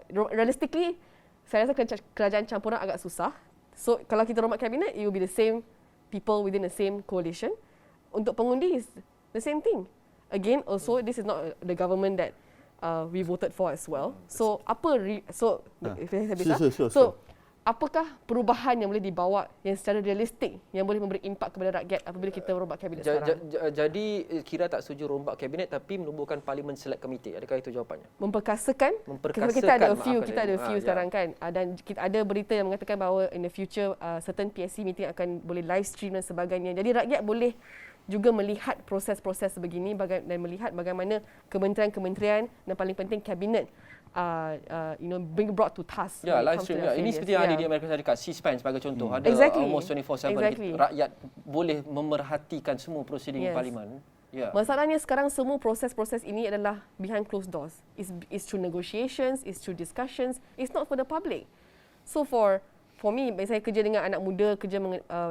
realistically saya rasa kerajaan campuran agak susah. So kalau kita rombak kabinet, it will be the same people within the same coalition. Untuk pengundi is the same thing. Again, also this is not the government that we voted for as well. So Sure. Apakah perubahan yang boleh dibawa yang secara realistik yang boleh memberi impak kepada rakyat apabila kita rombak kabinet sekarang? Jadi Kira tak setuju rombak kabinet tapi menubuhkan Parliament Select Committee. Adakah itu jawapannya? Memperkasakan. Kita ada a few sekarang kan. Dan kita ada berita yang mengatakan bahawa in the future certain PSC meeting akan boleh live stream dan sebagainya. Jadi rakyat boleh juga melihat proses-proses sebegini dan melihat bagaimana kementerian-kementerian dan paling penting kabinet being brought to task. Ya, live stream. Ya. Ini seperti yang ada di Amerika Syarikat, C-SPAN sebagai contoh. Ada Exactly. almost 24/7. Exactly. Rakyat boleh memerhatikan semua prosiding parlimen. Ya. Masalahnya sekarang semua proses-proses ini adalah behind closed doors. It's through negotiations, it's through discussions, it's not for the public. So for me, saya kerja dengan anak muda, kerja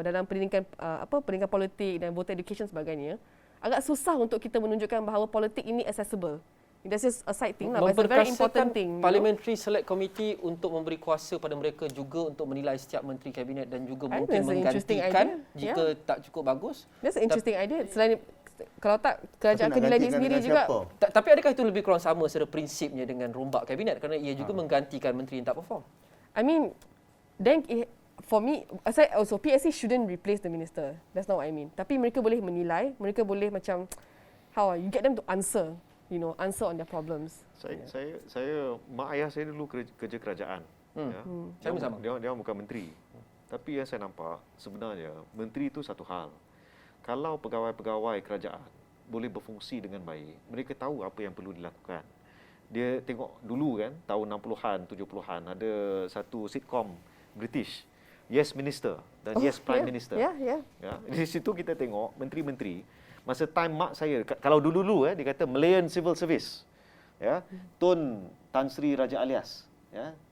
dalam pendidikan pendidikan politik dan voter education sebagainya, agak susah untuk kita menunjukkan bahawa politik ini accessible. That's just a side thing lah, but it's a very important thing. Parliamentary Select Committee untuk memberi kuasa pada mereka juga untuk menilai setiap menteri kabinet dan juga mungkin menggantikan jika tak cukup bagus. That's an interesting idea. Selain kalau tak, kerajaan akan nilai diri sendiri juga. Tapi adakah itu lebih kurang sama secara prinsipnya dengan rombak kabinet kerana ia juga menggantikan menteri yang tak perform? I mean, then for me, also PSC shouldn't replace the minister. That's not what I mean. Tapi mereka boleh menilai, mereka boleh macam you get them to answer. Answer on their problems. Saya mak ayah saya dulu kerja kerajaan. Ya. Dia bukan menteri. Tapi yang saya nampak sebenarnya menteri itu satu hal. Kalau pegawai-pegawai kerajaan boleh berfungsi dengan baik, mereka tahu apa yang perlu dilakukan. Dia tengok dulu kan tahun 60-an, 70-an ada satu sitcom British, Yes Minister dan Yes Prime Minister. Ya. Di situ kita tengok menteri-menteri. Masa time mak saya, kalau dulu-dulu dia kata Malayan Civil Service. Ya, Tun Tan Sri Raja Alias,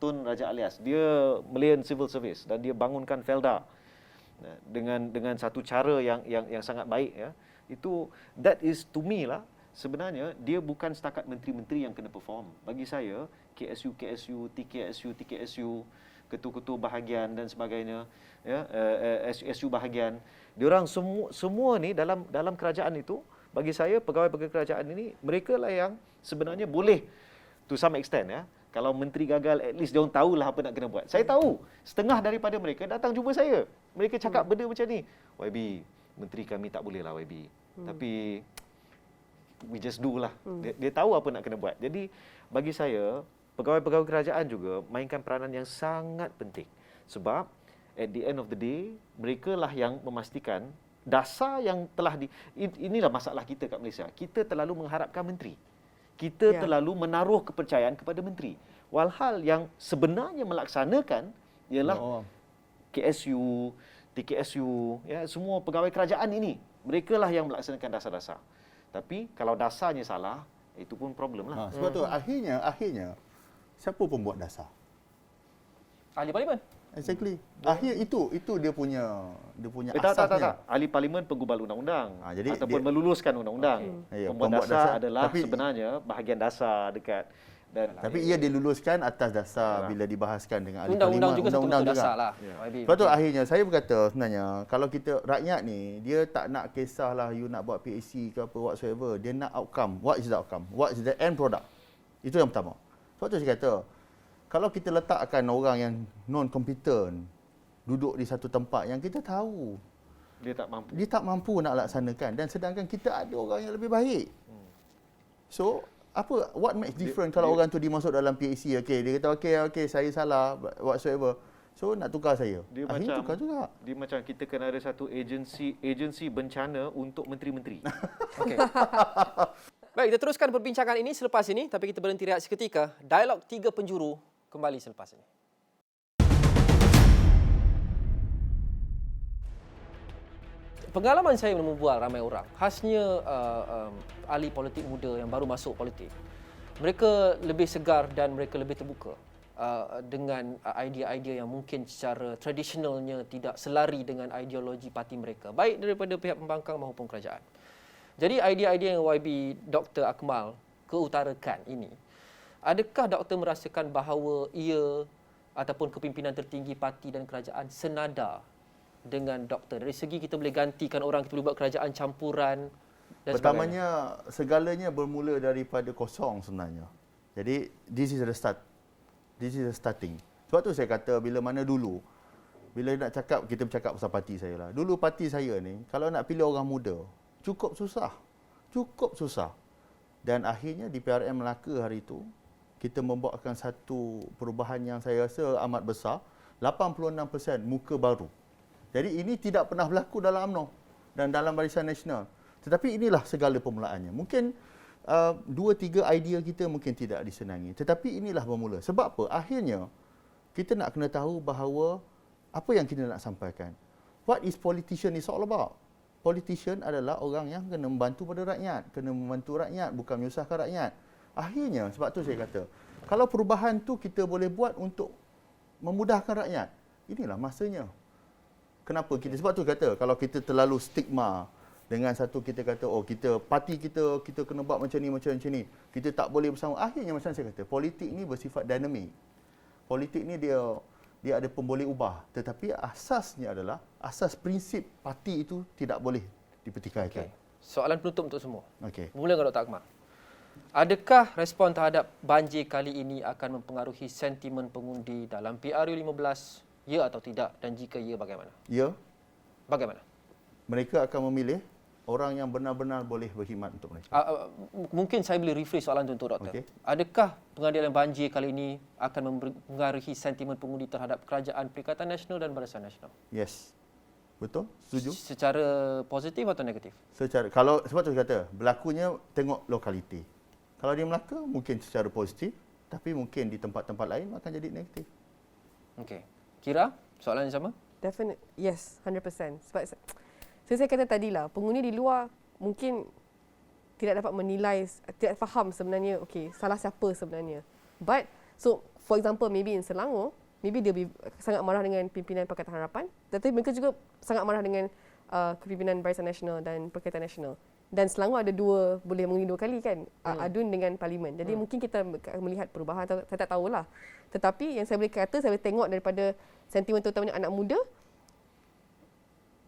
Tun Raja Alias. Dia Malayan Civil Service dan dia bangunkan Felda dengan satu cara yang sangat baik ya. Itu that is to me lah sebenarnya dia bukan setakat menteri-menteri yang kena perform. Bagi saya KSU, TKSU, ketua-ketua bahagian dan sebagainya, SU bahagian, diorang semua ni dalam kerajaan itu, bagi saya pegawai-pegawai kerajaan ini mereka lah yang sebenarnya boleh to some extent kalau menteri gagal at least diorang tahulah apa nak kena buat. Saya tahu setengah daripada mereka datang jumpa saya. Mereka cakap benda macam ni. YB, menteri kami tak boleh lah YB. Tapi we just do lah. Dia tahu apa nak kena buat. Jadi bagi saya pegawai-pegawai kerajaan juga mainkan peranan yang sangat penting. Sebab at the end of the day, mereka lah yang memastikan dasar yang telah inilah masalah kita kat Malaysia. Kita terlalu mengharapkan menteri. Kita terlalu menaruh kepercayaan kepada menteri. Walhal yang sebenarnya melaksanakan ialah KSU, TKSU, semua pegawai kerajaan ini. Mereka lah yang melaksanakan dasar-dasar. Tapi kalau dasarnya salah, itu pun problem lah. Sebab tu akhirnya siapa pembuat dasar? Ahli parlimen. Exactly. Akhir itu dia punya asasnya. Tak. Ahli parlimen penggubal undang-undang ataupun dia meluluskan undang-undang. Pembuat dasar adalah sebenarnya bahagian dasar dekat tapi ia diluluskan atas dasar bila dibahaskan dengan ahli undang-undang parlimen. Undang-undang juga dasar lah. Sebab tu akhirnya saya berkata sebenarnya kalau kita rakyat ni dia tak nak kisahlah you nak buat PAC ke apa whatsoever, dia nak outcome. What is the outcome? What is the end product? Itu yang pertama. Sebab tu saya kata kalau kita letakkan orang yang non-competent duduk di satu tempat yang kita tahu dia tak mampu nak laksanakan dan sedangkan kita ada orang yang lebih baik. So what makes different kalau orang tu dimasuk dalam PAC, dia kata okey saya salah whatsoever. So nak tukar saya. Akhirnya tukar juga. Dia macam kita kena ada satu agensi bencana untuk menteri-menteri. Okey. Baik, kita teruskan perbincangan ini selepas ini tapi kita berhenti rehat seketika. Dialog 3 penjuru kembali selepas ini. Pengalaman saya membual ramai orang, khasnya ahli politik muda yang baru masuk politik. Mereka lebih segar dan mereka lebih terbuka dengan idea-idea yang mungkin secara tradisionalnya tidak selari dengan ideologi parti mereka, baik daripada pihak pembangkang maupun kerajaan. Jadi idea-idea yang YB Dr. Akmal keutarakan ini, adakah doktor merasakan bahawa ia ataupun kepimpinan tertinggi parti dan kerajaan senada dengan doktor? Dari segi kita boleh gantikan orang, kita boleh buat kerajaan campuran dan pertamanya sebagainya. Segalanya bermula daripada kosong sebenarnya. Jadi this is the start. This is the starting. Sebab tu saya kata bila nak cakap, kita bercakap pasal parti saya lah. Dulu parti saya ni kalau nak pilih orang muda cukup susah. Dan akhirnya di PRM Melaka hari itu kita membuatkan satu perubahan yang saya rasa amat besar, 86% muka baru. Jadi ini tidak pernah berlaku dalam UMNO dan dalam Barisan Nasional. Tetapi inilah segala permulaannya. Mungkin 2-3 idea kita mungkin tidak disenangi. Tetapi inilah bermula. Sebab apa? Akhirnya kita nak kena tahu bahawa apa yang kita nak sampaikan. What is politician is all about? politician adalah orang yang kena membantu pada rakyat, kena membantu rakyat, bukan menyusahkan rakyat. Akhirnya, sebab tu saya kata, kalau perubahan tu kita boleh buat untuk memudahkan rakyat, inilah masanya. Kenapa kita, sebab tu kata, kalau kita terlalu stigma dengan satu, kita kata, oh kita, parti kita kena buat macam ni, kita tak boleh bersama. Akhirnya macam saya kata, politik ni bersifat dinamik. Politik ni dia ada pemboleh ubah, tetapi asasnya adalah asas prinsip parti itu tidak boleh dipertikaikan. Okay. Soalan penutup untuk semua. Okey. Mula dengan Dr. Akmal. Adakah respon terhadap banjir kali ini akan mempengaruhi sentimen pengundi dalam PRU15, ya atau tidak, dan jika ya, bagaimana? Ya, Bagaimana? mereka akan memilih orang yang benar-benar boleh berkhidmat untuk mereka. Mungkin saya boleh rephrase soalan itu untuk doktor. Okey. Adakah pengadilan banjir kali ini akan mempengaruhi sentimen pengundi terhadap Kerajaan Perikatan Nasional dan Barisan Nasional? Yes. Betul? Setuju? Secara positif atau negatif? Kalau sebab tu saya kata, berlakunya tengok lokaliti. Kalau di Melaka mungkin secara positif, tapi mungkin di tempat-tempat lain akan jadi negatif. Okey. Kira, soalan yang sama? Definite, yes, 100%. Sebab saya kata tadilah, pengundi di luar mungkin tidak dapat menilai, tidak faham sebenarnya, okay, salah siapa sebenarnya. But, so for example, maybe in Selangor, maybe dia sangat marah dengan pimpinan Pakatan Harapan, tetapi mereka juga sangat marah dengan kepimpinan Barisan Nasional dan Perkhidmatan Nasional. Dan Selangor ada boleh mengundi 2 kali kan, adun dengan Parlimen. Jadi mungkin kita melihat perubahan, atau saya tak tahulah. Tetapi yang saya boleh kata, saya boleh tengok daripada sentimen terutamanya anak muda,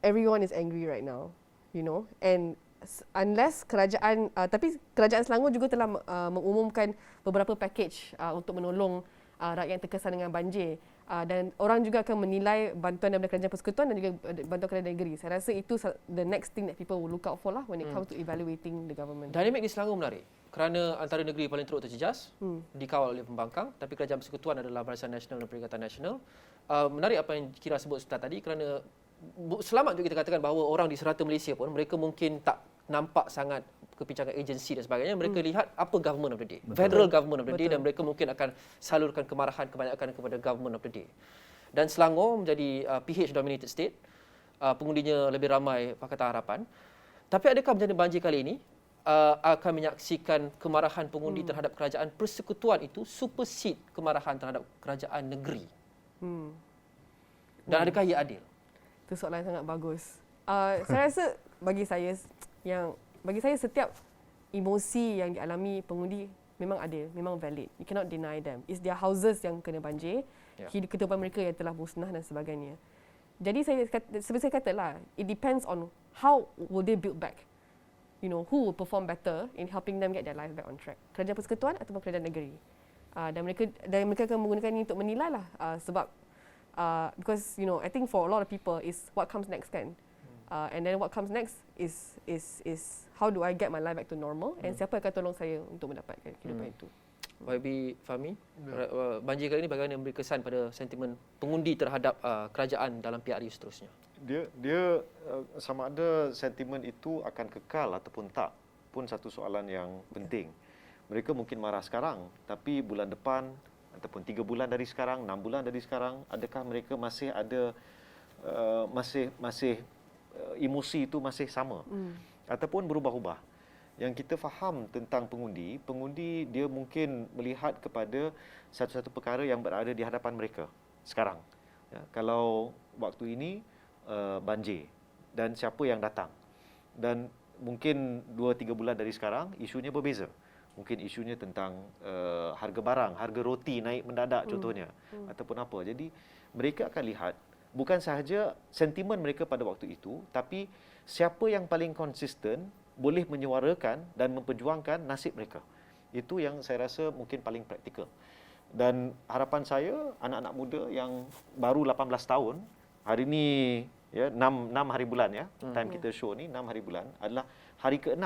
everyone is angry right now, you know. And unless kerajaan, tapi kerajaan Selangor juga telah mengumumkan beberapa package untuk menolong rakyat yang terkesan dengan banjir. Dan orang juga akan menilai bantuan daripada kerajaan persekutuan dan juga bantuan kerajaan negeri. Saya rasa itu the next thing that people will look out for lah when it comes to evaluating the government. Dinamik di Selangor menarik. Kerana antara negeri paling teruk terjejas, dikawal oleh pembangkang, tapi kerajaan persekutuan adalah Barisan Nasional dan Perikatan Nasional. Menarik apa yang Kira sebut Ustaz tadi, kerana selamat juga kita katakan bahawa orang di serata Malaysia pun, mereka mungkin tak nampak sangat kepincangan agensi dan sebagainya. Mereka lihat apa government of the day. Federal government of the day, dan mereka mungkin akan salurkan kemarahan kebanyakan kepada government of the day. Dan Selangor menjadi PH dominated state, pengundinya lebih ramai Pakatan Harapan. Tapi adakah bencana banjir kali ini akan menyaksikan kemarahan pengundi terhadap kerajaan persekutuan itu supersede kemarahan terhadap kerajaan negeri? Dan adakah ia adil? Itu soalan sangat bagus. Saya rasa bagi saya setiap emosi yang dialami pengundi memang adil, memang valid. You cannot deny them. It's their houses yang kena banjir, kehidupan mereka yang telah musnah dan sebagainya. Jadi seperti saya katalah, it depends on how will they build back. You know, who will perform better in helping them get their life back on track. Kerajaan persekutuan ataupun kerajaan negeri. Dan mereka akan menggunakan ini untuk menilai lah, sebab because you know, I think for a lot of people is what comes next kan. And then what comes next is how do I get my life back to normal, and siapa akan tolong saya untuk mendapatkan kehidupan itu. YB Fahmi, banjir kali ini bagaimana memberi kesan pada sentimen pengundi terhadap kerajaan dalam PRU seterusnya? Dia sama ada sentimen itu akan kekal ataupun tak pun satu soalan yang penting. Mereka mungkin marah sekarang, tapi bulan depan ataupun 3 bulan dari sekarang, 6 bulan dari sekarang, adakah mereka masih ada masih emosi itu masih sama ataupun berubah-ubah? Yang kita faham tentang pengundi dia mungkin melihat kepada satu-satu perkara yang berada di hadapan mereka sekarang. Ya, kalau waktu ini banjir dan siapa yang datang, dan mungkin 2-3 bulan dari sekarang isunya berbeza. Mungkin isunya tentang harga barang, harga roti naik mendadak contohnya, ataupun apa. Jadi mereka akan lihat bukan sahaja sentimen mereka pada waktu itu, tapi siapa yang paling konsisten boleh menyuarakan dan memperjuangkan nasib mereka. Itu yang saya rasa mungkin paling praktikal. Dan harapan saya, anak-anak muda yang baru 18 tahun, hari ini ya 6 hari bulan ya, time kita show ni 6 hari bulan adalah hari ke-6.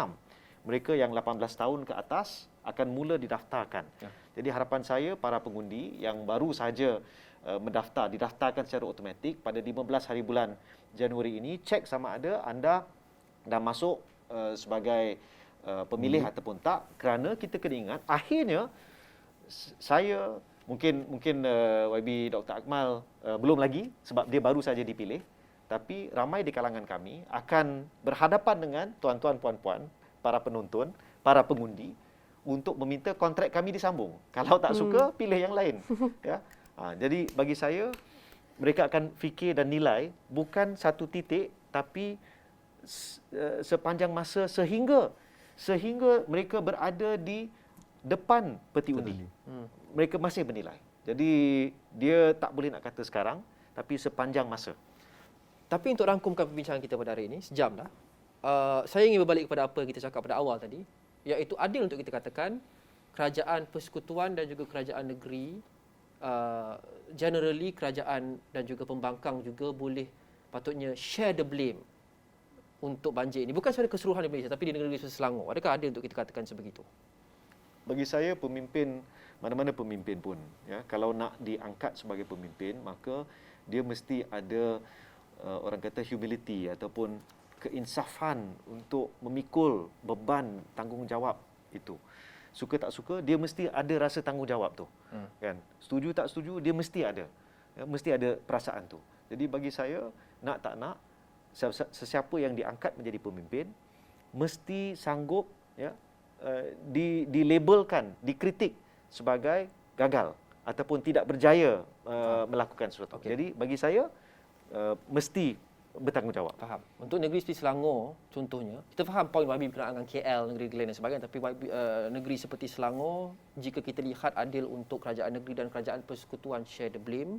Mereka yang 18 tahun ke atas akan mula didaftarkan. Ya. Jadi harapan saya, para pengundi yang baru sahaja didaftarkan secara automatik pada 15 hari bulan Januari ini, cek sama ada anda dah masuk sebagai pemilih ataupun tak, kerana kita kena ingat akhirnya saya mungkin YB Dr. Akmal belum lagi sebab dia baru saja dipilih, tapi ramai di kalangan kami akan berhadapan dengan tuan-tuan, puan-puan, para penonton, para pengundi untuk meminta kontrak kami disambung. Kalau tak suka, pilih yang lain. Ya. Jadi bagi saya, mereka akan fikir dan nilai bukan satu titik, tapi sepanjang masa sehingga mereka berada di depan peti undi. Mereka masih menilai. Jadi dia tak boleh nak kata sekarang, tapi sepanjang masa. Tapi untuk rangkumkan perbincangan kita pada hari ini, sejam dah. Saya ingin berbalik kepada apa yang kita cakap pada awal tadi, iaitu adil untuk kita katakan kerajaan persekutuan dan juga kerajaan negeri, generally kerajaan dan juga pembangkang juga boleh patutnya share the blame untuk banjir ini. Bukan secara keseluruhan di Malaysia, tapi di negeri Selangor. Adakah adil untuk kita katakan sebegitu? Bagi saya, pemimpin, mana-mana pemimpin pun, ya, kalau nak diangkat sebagai pemimpin, maka dia mesti ada orang kata humility ataupun keinsafan untuk memikul beban tanggungjawab itu. Suka tak suka, dia mesti ada rasa tanggungjawab tu. Kan? Setuju tak setuju, dia mesti ada. Ya, mesti ada perasaan tu. Jadi bagi saya, nak tak nak, sesiapa yang diangkat menjadi pemimpin mesti sanggup, ya, dilabelkan, dikritik sebagai gagal ataupun tidak berjaya melakukan sesuatu. Okay. Jadi bagi saya mesti bertanggungjawab. Faham. Untuk negeri seperti Selangor contohnya, kita faham poin YB berkenaan dengan KL, negeri Glen dan sebagainya, tapi negeri seperti Selangor, jika kita lihat adil untuk kerajaan negeri dan kerajaan persekutuan share the blame,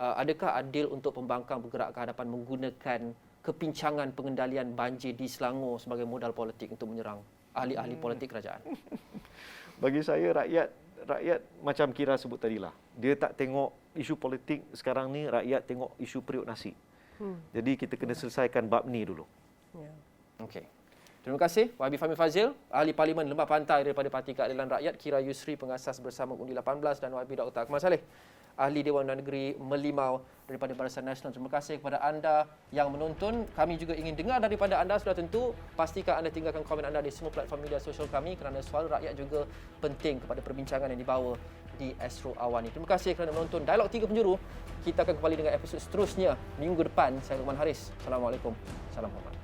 adakah adil untuk pembangkang bergerak ke hadapan menggunakan kepincangan pengendalian banjir di Selangor sebagai modal politik untuk menyerang ahli-ahli politik kerajaan? Bagi saya, rakyat macam Kira sebut tadilah, dia tak tengok isu politik sekarang ni, rakyat tengok isu periuk nasi. Jadi kita kena selesaikan bab ni dulu. Ya. Okey. Terima kasih YB Fahmi Fadzil, Ahli Parlimen Lembah Pantai daripada Parti Keadilan Rakyat, Kira Yusri, pengasas bersama Undi 18, dan YB Dr. Akmal Saleh, Ahli Dewan Undang Negeri Merlimau daripada Barisan Nasional. Terima kasih kepada anda yang menonton. Kami juga ingin dengar daripada anda. Sudah tentu, pastikan anda tinggalkan komen anda di semua platform media sosial kami, kerana suara rakyat juga penting kepada perbincangan yang dibawa di Astro Awani. Terima kasih kerana menonton Dialog 3 Penjuru. Kita akan kembali dengan episod seterusnya minggu depan. Saya Luqman Haris. Assalamualaikum. Salam hormat.